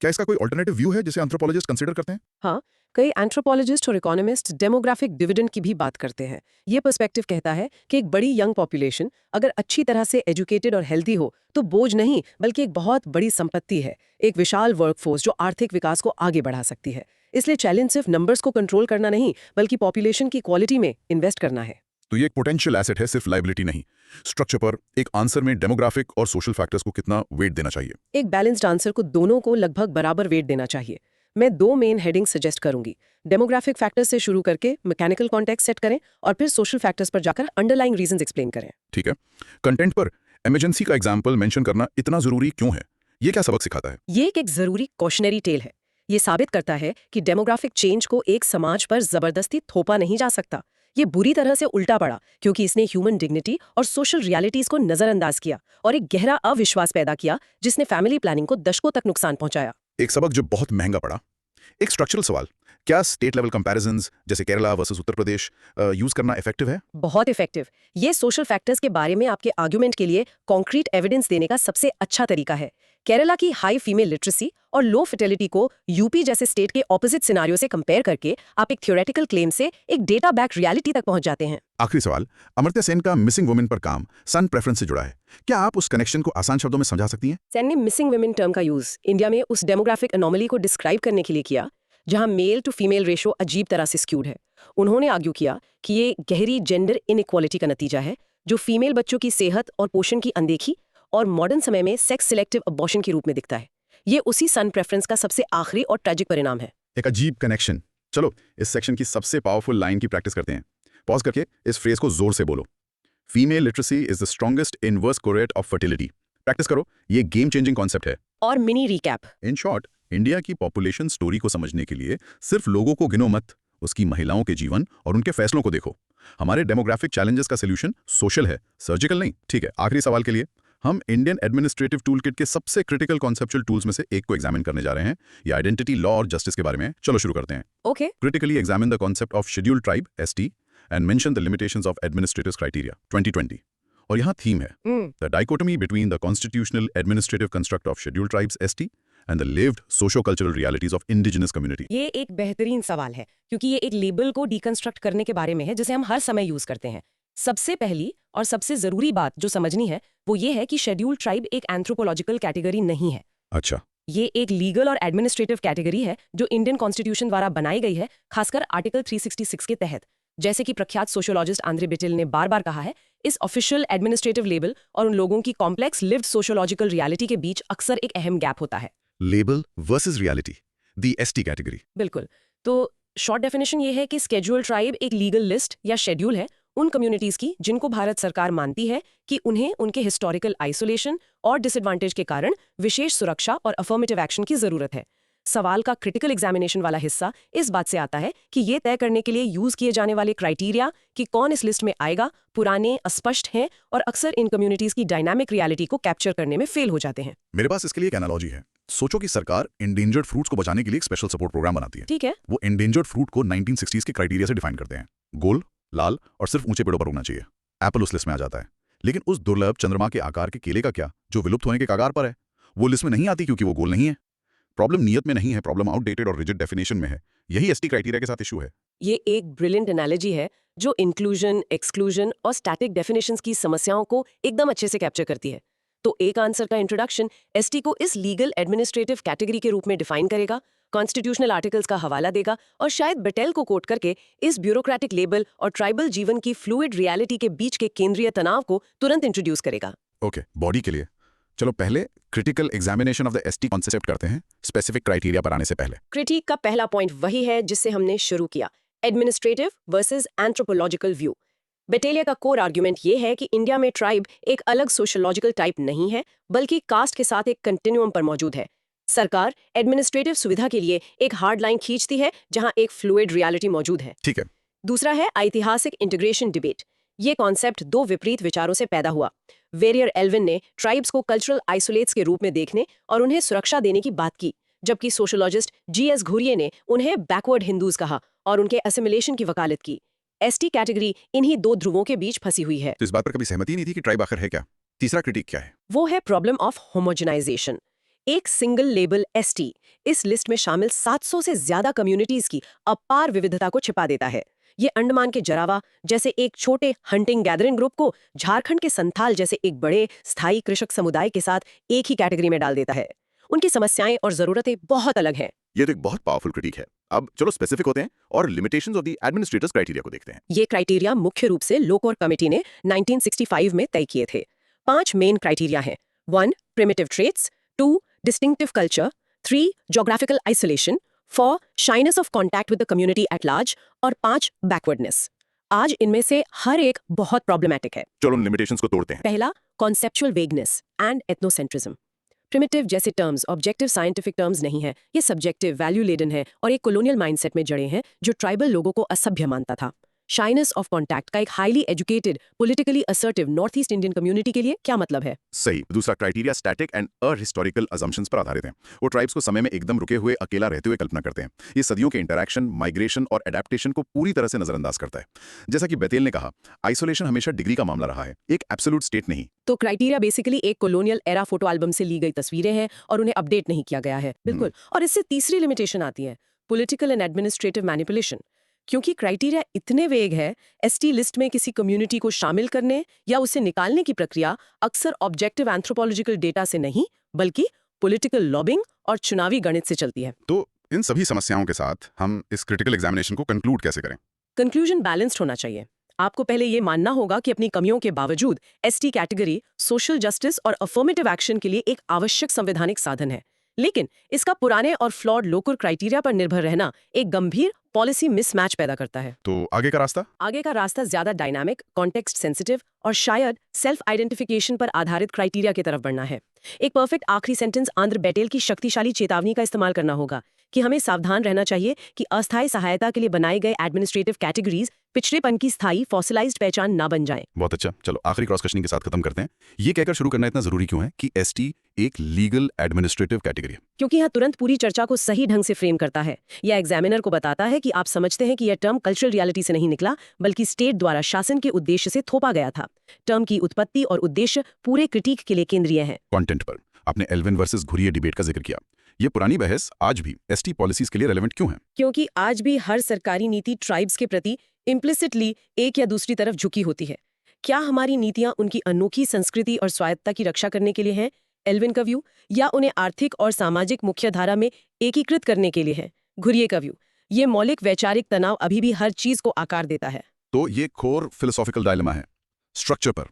क्या इसका कोई ऑल्टरनेटिव व्यू है जिसे एंथ्रोपोलॉजिस्ट कंसीडर करते हैं? हाँ, कई एंथ्रोपोलॉजिस्ट और इकोनॉमिस्ट डेमोग्राफिक डिविडेंड की भी बात करते हैं। ये पर्सपेक्टिव कहता है कि एक बड़ी यंग पॉपुलेशन अगर अच्छी तरह से एजुकेटेड और हेल्दी हो तो बोझ नहीं बल्कि एक बहुत बड़ी संपत्ति है, एक विशाल वर्कफोर्स जो आर्थिक विकास को आगे बढ़ा सकती है। इसलिए चैलेंज सिर्फ नंबर्स को कंट्रोल करना नहीं बल्कि पॉपुलेशन की क्वालिटी में इन्वेस्ट करना है। तो ये एक पोटेंशियल एसेट है, सिर्फ लाइबिलिटी नहीं। स्ट्रक्चर पर एक आंसर में डेमोग्राफिक और सोशल फैक्टर्स को कितना वेट देना चाहिए? एक बैलेंस्ड आंसर को दोनों को लगभग बराबर वेट देना चाहिए। मैं 2 मेन हेडिंग सजेस्ट करूंगी। डेमोग्राफिक फैक्टर्स से शुरू करके मैकेनिकल कॉन्टेक्स्ट सेट करें और फिर सोशल फैक्टर्स पर जाकर अंडरलाइंग रीजंस एक्सप्लेन करें। ठीक है। कंटेंट पर इमरजेंसी का एग्जाम्पल मेंशन करना इतना जरूरी क्यों है? ये क्या सबक सिखाता है? ये एक जरूरी कॉशनरी टेल है। ये साबित करता है कि डेमोग्राफिक चेंज को एक समाज पर जबरदस्ती थोपा नहीं जा सकता। ये बुरी तरह से उल्टा पड़ा क्योंकि इसने ह्यूमन डिग्निटी और सोशल रियलिटीज को नजरअंदाज किया और एक गहरा अविश्वास पैदा किया जिसने फैमिली प्लानिंग को दशकों तक नुकसान पहुंचाया। एक सबक जो बहुत महंगा पड़ा। एक स्ट्रक्चरल सवाल, क्या स्टेट लेवल कंपैरिजंस जैसे केरला वर्सेस उत्तर प्रदेश यूज करना इफेक्टिव है? बहुत इफेक्टिव। ये सोशल फैक्टर्स के बारे में आपके आर्गुमेंट के लिए कॉन्क्रीट एविडेंस देने का सबसे अच्छा तरीका है। केरला की हाई फीमेल लिटरेसी और लो फर्टिलिटी को यूपी जैसे स्टेट के ऑपोजिट सिनारियो से कंपेयर करके आप एक थ्योरेटिकल क्लेम से एक डेटा बैक रियलिटी तक पहुंच जाते हैं। आखिरी सवाल, अमर्त्य सेन का मिसिंग वुमेन पर काम सन प्रेफरेंस से जुड़ा है। क्या आप उस कनेक्शन को आसान शब्दों में समझा सकती हैं? सेन ने मिसिंग वुमेन टर्म का यूज इंडिया में उस डेमोग्राफिक अनोमली को डिस्क्राइब करने के लिए किया जहां मेल टू फीमेल रेशो अजीब तरह से स्क्यूड है। उन्होंने आर्ग्यू किया कि ये गहरी जेंडर इनइक्वालिटी का नतीजा है जो फीमेल बच्चों की सेहत और पोषण की अनदेखी और मॉडर्न समय में सेक्स सिलेक्टिव अबॉर्शन के रूप में दिखता है। ये उसी सन प्रेफरेंस का सबसे आखिरी और ट्रेजिक परिणाम है। एक अजीब कनेक्शन। चलो इस सेक्शन की सबसे पावरफुल लाइन की प्रैक्टिस करते हैं। पॉज करके इस फ्रेज को जोर से बोलो। Female literacy is the strongest inverse correlate of fertility. Practice करो, ये गेम चेंजिंग कॉन्सेप्ट है। और mini recap. In short, India की पॉपुलेशन स्टोरी को समझने के लिए सिर्फ लोगों को गिनो मत, उसकी महिलाओं के जीवन और उनके फैसलों को देखो। हमारे डेमोग्राफिक चैलेंजेस का सोल्यूशन सोशल है, सर्जिकल नहीं। ठीक है, आखिरी सवाल के लिए हम इंडियन एडमिनिस्ट्रेटिव टूलकिट के सबसे क्रिटिकल कॉन्सेप्चुअल टूल्स में से एक को एग्जामिन करने जा रहे हैं। ये आइडेंटिटी, लॉ और जस्टिस के बारे में। चलो शुरू करते हैं। Okay. Critically examine the concept of scheduled tribe (ST) and mention the limitations of administrative criteria 2020। और यहाँ थीम है the dichotomy between the constitutional administrative construct of scheduled tribes (ST) and the lived socio-cultural realities of indigenous community. ये एक बेहतरीन सवाल है क्योंकि ये एक लेबल को डिकंस्ट्रक्ट करने के बारे में है जिसे हम हर समय यूज करते हैं। सबसे पहली और सबसे जरूरी बात जो समझनी है वो ये है कि शेड्यूल्ड ट्राइब एक एंथ्रोपोलॉजिकल कैटेगरी नहीं है। अच्छा। ये एक लीगल और एडमिनिस्ट्रेटिव कैटेगरी है जो इंडियन कॉन्स्टिट्यूशन द्वारा बनाई गई है, खासकर आर्टिकल 366 के तहत। जैसे कि प्रख्यात सोशियोलॉजिस्ट आंद्रे बिटिल ने बार बार कहा है, इस ऑफिशियल एडमिनिस्ट्रेटिव लेबल और उन लोगों की कॉम्प्लेक्स लिव्ड सोशियोलॉजिकल रियलिटी के बीच अक्सर एक अहम गैप होता है। Label versus reality, the ST category. बिल्कुल। तो शॉर्ट डेफिनेशन ये है कि स्केड्यूल्ड ट्राइब एक लीगल लिस्ट या शेड्यूल है उन कम्युनिटीज की जिनको भारत सरकार मानती है कि उन्हें उनके हिस्टोरिकल आइसोलेशन और डिसएडवांटेज के कारण विशेष सुरक्षा और अफर्मेटिव एक्शन की जरूरत है। सवाल का क्रिटिकल एग्जामिनेशन वाला हिस्सा इस बात से आता है कि ये तय करने के लिए यूज किए जाने वाले क्राइटेरिया कि कौन इस लिस्ट में आएगा पुराने, अस्पष्ट हैं और अक्सर इन कम्युनिटीज की डायनामिक रियलिटी को कैप्चर करने में फेल हो जाते हैं। मेरे पास इसके लिए एक एनालॉजी है। सोचो कि सरकार इंडेंजर्ड फ्रूट्स को बचाने के लिए एक स्पेशल सपोर्ट प्रोग्राम बनाती है। ठीक है। वो इंडेंजर्ड फ्रूट को 1960s के क्राइटेरिया से डिफाइन करते हैं। गोल, लाल और सिर्फ ऊंचे पेड़ों पर उगना चाहिए। एप्पल उस लिस्ट में आ जाता है। लेकिन उस दुर्लभ चंद्रमा के आकार के केले का क्या, जो विलुप्त होने के कगार पर है? वो लिस्ट में नहीं आती क्योंकि वो गोल नहीं है। प्रॉब्लम नियत में नहीं है, प्रॉब्लम आउटडेटेड और रिजिड डेफिनेशन में है। यही एसटी क्राइटेरिया के साथ इशू है। ये एक ब्रिलियंट एनालॉजी है जो इंक्लूजन, एक्सक्लूजन और स्टैटिक डेफिनेशंस की समस्याओं को एकदम अच्छे से कैप्चर करती है। तो एक आंसर का इंट्रोडक्शन एसटी को इस लीगल एडमिनिस्ट्रेटिव कैटेगरी के रूप में डिफाइन करेगा, कॉन्स्टिट्यूशनल आर्टिकल्स का हवाला देगा और शायद बेटेल को कोट करके इस ब्यूरोक्रेटिक लेबल और ट्राइबल जीवन की फ्लूइड रियलिटी के बीच के केंद्रीय तनाव को तुरंत इंट्रोड्यूस करेगा। ओके, बॉडी के लिए चलो पहले critical examination of the ST concept करते हैं, स्पेसिफिक क्राइटेरिया पर आने से पहले। क्रिटिक का पहला पॉइंट वही है जिससे हमने शुरू किया, एडमिनिस्ट्रेटिव वर्सेस एंथ्रोपोलॉजिकल व्यू। बेटेलिया का कोर आर्गुमेंट ये है कि इंडिया में ट्राइब एक अलग सोशोलॉजिकल टाइप नहीं है, बल्कि कास्ट के साथ एक कंटिन्यूम पर मौजूद है। सरकार एडमिनिस्ट्रेटिव सुविधा के लिए एक हार्ड लाइन खींचती है जहां एक फ्लूइड रियलिटी मौजूद है। ठीक है। दूसरा है ऐतिहासिक इंटीग्रेशन डिबेट। ये कॉन्सेप्ट दो विपरीत विचारों से पैदा हुआ। वेरियर एल्विन ने ट्राइब्स को कल्चरल आइसोलेट्स के रूप में देखने और उन्हें सुरक्षा देने की बात की, जबकि सोशोलॉजिस्ट जीएस घुरिये ने उन्हें बैकवर्ड हिंदूज कहा और उनके असिमिलेशन की वकालत की। एसटी कैटेगरी इन्हीं दो ध्रुवों के बीच फंसी हुई है। तो इस बात पर कभी सहमति नहीं थी कि ट्राइब आखिर है क्या? तीसरा क्रिटिक क्या है? वो है प्रॉब्लम ऑफ होमोजेनाइजेशन। एक सिंगल लेबल एसटी इस लिस्ट में शामिल 700 से ज्यादा कम्युनिटीज की अपार विविधता को छिपा देता है। ये अंडमान के जरावा जैसे एक छोटे हंटिंग गैदरिंग ग्रुप को झारखंड के संथाल जैसे एक बड़े स्थायी कृषक समुदाय के साथ एक ही कैटेगरी में डाल देता है। उनकी समस्याएं और जरूरतें बहुत अलग हैं। ये तो एक बहुत पावरफुल क्रिटिक है। अब चलो स्पेसिफिक होते हैं और limitations of the administrators criteria को देखते हैं। ये क्राइटेरिया मुख्य रूप से लोकोर कमेटी ने 1965 में तय किए थे। 5 मेन क्राइटेरिया हैं। 1 primitive traits, 2 distinctive culture, 3 geographical isolation, 4 shyness of contact with the community at large और 5 बैकवर्डनेस। आज इनमें से हर एक बहुत प्रॉब्लमैटिक है। चलो उन लिमिटेशंस को तोड़ते हैं। पहला, conceptual vagueness and ethnocentrism. Primitive जैसे टर्म्स ऑब्जेक्टिव साइंटिफिक टर्म्स नहीं है, ये सब्जेक्टिव वैल्यू लेडन है और एक कॉलोनियल माइंडसेट में जड़े हैं जो ट्राइबल लोगों को असभ्य मानता था। शाइनेस ऑफ कॉन्टैक्ट का एक highly educated politically assertive north east Indian community के लिए क्या मतलब है? सही। दूसरा क्राइटेरिया स्टैटिक एंड अहिस्टोरिकल अजम्पशंस पर आधारित है। वो ट्राइब्स को समय में एकदम रुके हुए अकेला रहते हुए कल्पना करते हैं। ये सदियों के इंटरैक्शन, माइग्रेशन और एडेप्टेशन को पूरी तरह से नजरअंदाज करता है। जैसा कि बेतेल ने कहा, आइसोलेशन हमेशा डिग्री का मामला रहा है, एक एब्सोल्यूट स्टेट नहीं। तो क्राइटेरिया बेसिकली एक कॉलोनियल एरा फोटो एल्बम से ली गई तस्वीरें हैं और उन्हें अपडेट नहीं किया गया है। बिल्कुल। और इससे तीसरी लिमिटेशन आती है, पॉलिटिकल एंड एडमिनिस्ट्रेटिव मैनिपुलेशन। क्योंकि क्राइटेरिया इतने वेग है, एसटी लिस्ट में किसी कम्युनिटी को शामिल करने या उसे निकालने की प्रक्रिया अक्सर ऑब्जेक्टिव एंथ्रोपोलॉजिकल डेटा से नहीं, बल्कि पॉलिटिकल लॉबिंग और चुनावी गणित से चलती है। तो इन सभी समस्याओं के साथ हम इस क्रिटिकल एग्जामिनेशन को कंक्लूड कैसे करें? कंक्लूजन बैलेंस्ड होना चाहिए। आपको पहले ये मानना होगा कि अपनी कमियों के बावजूद एसटी कैटेगरी सोशल जस्टिस और अफर्मेटिव एक्शन के लिए एक आवश्यक संवैधानिक साधन है। लेकिन इसका पुराने और फ्लॉड लोकल क्राइटेरिया पर निर्भर रहना एक गंभीर पॉलिसी मिसमैच पैदा करता है। तो आगे का रास्ता? आगे का रास्ता ज्यादा डायनामिक, कॉन्टेक्स्ट सेंसिटिव और शायद सेल्फ आइडेंटिफिकेशन पर आधारित क्राइटेरिया की तरफ बढ़ना है। एक परफेक्ट आखिरी सेंटेंस आंध्र बेटेल की शक्तिशाली चेतावनी का इस्तेमाल करना होगा कि हमें सावधान रहना चाहिए कि अस्थायी सहायता के लिए बनाए गए एडमिनिस्ट्रेटिव कैटेगरीज पिछड़ेपन की स्थायी फॉसिलाइज्ड पहचान ना बन जाएं। बहुत अच्छा। चलो आखिरी क्रॉस क्वेश्चनिंग के साथ खत्म करते हैं। ये कहकर शुरू करना इतना जरूरी क्यों है कि एसटी एक लीगल एडमिनिस्ट्रेटिव कैटेगरी है? क्योंकि यह तुरंत पूरी चर्चा को सही ढंग से फ्रेम करता है। यह एग्जामिनर को बताता है कि आप समझते हैं कि यह टर्म कल्चरल रियलिटी से नहीं निकला, बल्कि स्टेट द्वारा शासन के उद्देश्य से थोपा गया था। टर्म की उत्पत्ति और उद्देश्य पूरे क्रिटिक के लिए केंद्रीय है। कंटेंट पर आपने एल्विन वर्सेस घुरिये डिबेट का जिक्र किया। ये पुरानी बहस आज भी एसटी पॉलिसीज के लिए रेलेवेंट क्यों है? क्योंकि आज भी हर सरकारी नीति ट्राइब्स के प्रति इम्प्लिसिटली एक या दूसरी तरफ झुकी होती है। क्या हमारी नीतियां उनकी अनोखी संस्कृति और स्वायत्तता की रक्षा करने के लिए हैं, एल्विन का व्यू, या उन्हें आर्थिक और सामाजिक मुख्यधारा में एकीकृत करने के लिए है, घुरिये का व्यू? ये मौलिक वैचारिक तनाव अभी भी हर चीज को आकार देता है। तो ये कोर फिलोसॉफिकल डायलेमा है। स्ट्रक्चर पर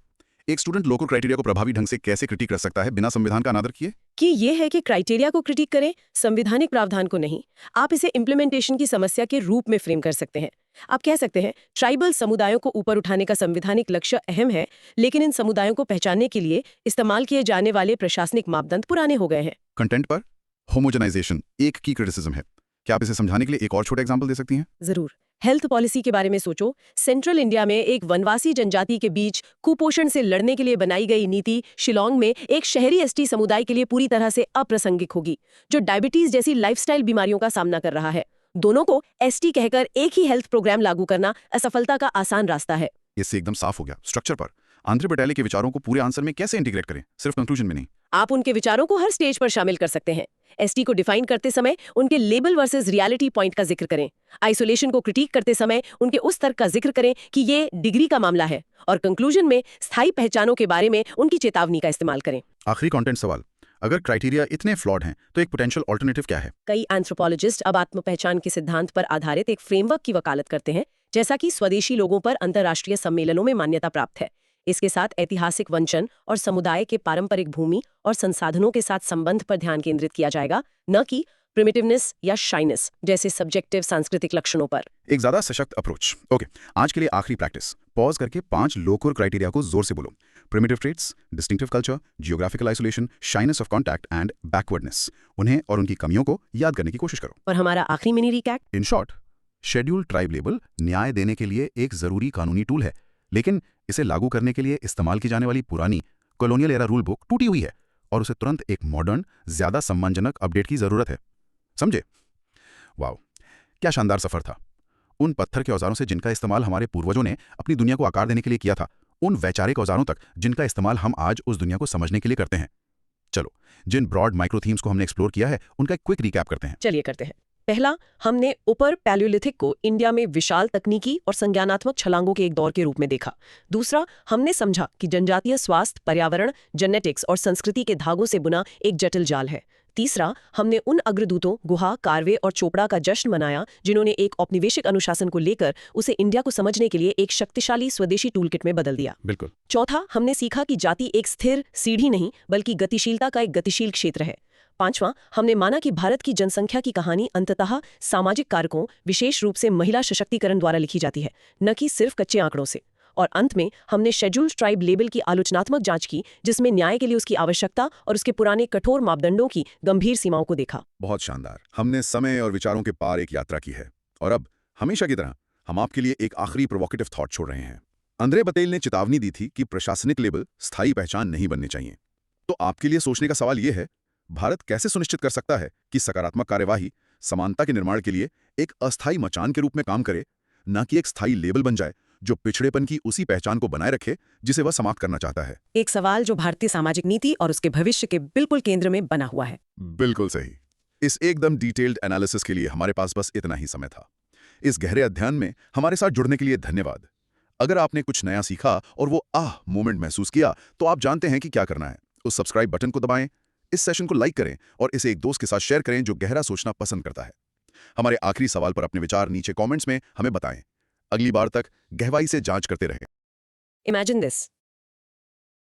एक स्टूडेंट लोकल क्राइटेरिया को प्रभावी ढंग से कैसे क्रिटिक कर सकता है बिना संविधान का अनादर किए? कि ये है कि क्राइटेरिया को क्रिटिक करें, संविधानिक प्रावधान को नहीं। आप इसे इम्प्लीमेंटेशन की समस्या के रूप में फ्रेम कर सकते हैं। आप कह सकते हैं ट्राइबल समुदायों को ऊपर उठाने का संवैधानिक लक्ष्य अहम है, लेकिन इन समुदायों को पहचानने के लिए इस्तेमाल किए जाने वाले प्रशासनिक मापदंड पुराने हो गए हैं। कंटेंट पर होमोजेनाइजेशन एक की क्रिटिसिज्म है। क्या आप इसे समझाने के लिए एक और छोटा एग्जांपल दे सकती हैं? जरूर। हेल्थ पॉलिसी के बारे में सोचो। सेंट्रल इंडिया में एक वनवासी जनजाति के बीच कुपोषण से लड़ने के लिए बनाई गई नीति शिलोंग में एक शहरी एसटी समुदाय के लिए पूरी तरह से अप्रासंगिक होगी, जो डायबिटीज जैसी लाइफस्टाइल बीमारियों का सामना कर रहा है। दोनों को एसटी कहकर एक ही हेल्थ प्रोग्राम लागू करना असफलता का आसान रास्ता है। इससे एकदम साफ हो गया। स्ट्रक्चर पर आंद्रे बटाले के विचारों को पूरे आंसर में कैसे इंटीग्रेट करें, सिर्फ कंक्लूजन में नहीं? आप उनके विचारों को हर स्टेज पर शामिल कर सकते हैं। एसटी को डिफाइन करते समय उनके लेबल वर्सेस रियलिटी पॉइंट का जिक्र करें। आइसोलेशन को क्रिटिक करते समय उनके उस तर्क का जिक्र करें कि ये डिग्री का मामला है। और कंक्लूजन में स्थायी पहचानों के बारे में उनकी चेतावनी का इस्तेमाल करें। आखिरी कंटेंट सवाल, अगर क्राइटेरिया इतने फ्लॉड हैं तो एक पोटेंशियल ऑल्टरनेटिव क्या है? कई एंथ्रोपोलॉजिस्ट अब आत्म पहचान के सिद्धांत पर आधारित एक फ्रेमवर्क की वकालत करते हैं, जैसा कि स्वदेशी लोगों पर अंतर्राष्ट्रीय सम्मेलनों में मान्यता प्राप्त है। इसके साथ ऐतिहासिक वंचन और समुदाय के पारंपरिक भूमि और संसाधनों के साथ संबंध पर ध्यान केंद्रित किया जाएगा, न कि प्रिमिटिवनेस या शाइनेस जैसे सब्जेक्टिव सांस्कृतिक लक्षणों पर। एक ज्यादा सशक्त अप्रोच। ओके, आज के लिए आखिरी प्रैक्टिस, पॉज करके 5 लोकोर क्राइटेरिया को जोर से बोलो। Primitive traits, distinctive culture, geographical isolation, shyness of contact and backwardness. उन्हें और उनकी कमियों को याद करने की कोशिश करो। और हमारा आखिरी mini recap. In short, scheduled tribe label न्याय देने के लिए एक जरूरी कानूनी टूल है, लेकिन इसे लागू करने के लिए इस्तेमाल की जाने वाली पुरानी कॉलोनियल एरा रूल बुक टूटी हुई है और उसे तुरंत एक मॉडर्न, ज्यादा सम्मानजनक अपडेट की जरूरत है। समझे? वाओ, क्या शानदार सफर था। उन पत्थर के औजारों से जिनका इस्तेमाल हमारे पूर्वजों ने अपनी दुनिया को आकार देने के लिए किया था, उन वैचारिक औजारों तक जिनका इस्तेमाल हम आज उस दुनिया को समझने के लिए करते हैं। चलो, जिन ब्रॉड माइक्रो थीम्स को हमने एक्सप्लोर किया है उनका एक क्विक रिकैप करते हैं। चलिए करते हैं। पहला, हमने ऊपर पैलियोलिथिक को इंडिया में विशाल तकनीकी और संज्ञानात्मक छलांगों के एक दौर के रूप में देखा। दूसरा, हमने समझा कि जनजातीय स्वास्थ्य, पर्यावरण, जेनेटिक्स और संस्कृति के धागों से बुना एक जटिल जाल है। तीसरा, हमने उन अग्रदूतों गुहा, कार्वे और चोपड़ा का जश्न मनाया जिन्होंने एक औपनिवेशिक अनुशासन को लेकर उसे इंडिया को समझने के लिए एक शक्तिशाली स्वदेशी टूलकिट में बदल दिया। बिल्कुल। चौथा, हमने सीखा कि जाति एक स्थिर सीढ़ी नहीं बल्कि गतिशीलता का एक गतिशील क्षेत्र है। पांचवां, हमने माना कि भारत की जनसंख्या की कहानी अंततः सामाजिक कारकों, विशेष रूप से महिला सशक्तिकरण द्वारा लिखी जाती है, न कि सिर्फ कच्चे आंकड़ों से। और अंत में हमने शेड्यूल्ड ट्राइब लेबल की आलोचनात्मक जांच की, जिसमें न्याय के लिए उसकी आवश्यकता और उसके पुराने कठोर मापदंडों की गंभीर सीमाओं को देखा। बहुत शानदार। हमने समय और विचारों के पार एक यात्रा की है और अब हमेशा की तरह हम आपके लिए एक आखिरी प्रोवोकेटिव थॉट छोड़ रहे हैं। आंद्रे बटेल ने चेतावनी दी थी कि प्रशासनिक लेबल स्थायी पहचान नहीं बनने चाहिए। तो आपके लिए सोचने का सवाल यह है, भारत कैसे सुनिश्चित कर सकता है कि सकारात्मक कार्यवाही समानता के निर्माण के लिए एक अस्थायी मचान के रूप में काम करे, न कि एक स्थायी लेबल बन जाए जो पिछड़ेपन की उसी पहचान को बनाए रखे जिसे वह समाप्त करना चाहता है। एक सवाल जो भारतीय सामाजिक नीति और उसके भविष्य के बिल्कुल केंद्र में बना हुआ है। बिल्कुल सही। इस एकदम डिटेल्ड एनालिसिस के लिए हमारे पास बस इतना ही समय था। इस गहरे अध्ययन में हमारे साथ जुड़ने के लिए धन्यवाद। अगर आपने कुछ नया सीखा और वो मोमेंट महसूस किया तो आप जानते हैं कि क्या करना है। उस सब्सक्राइब बटन को दबाएं, इस सेशन को लाइक करें और इसे एक दोस्त के साथ शेयर करें जो गहरा सोचना पसंद करता है। हमारे आखिरी सवाल पर अपने विचार नीचे कमेंट्स में हमें बताएं। अगली बार तक गहराई से जांच करते रहें। Imagine this.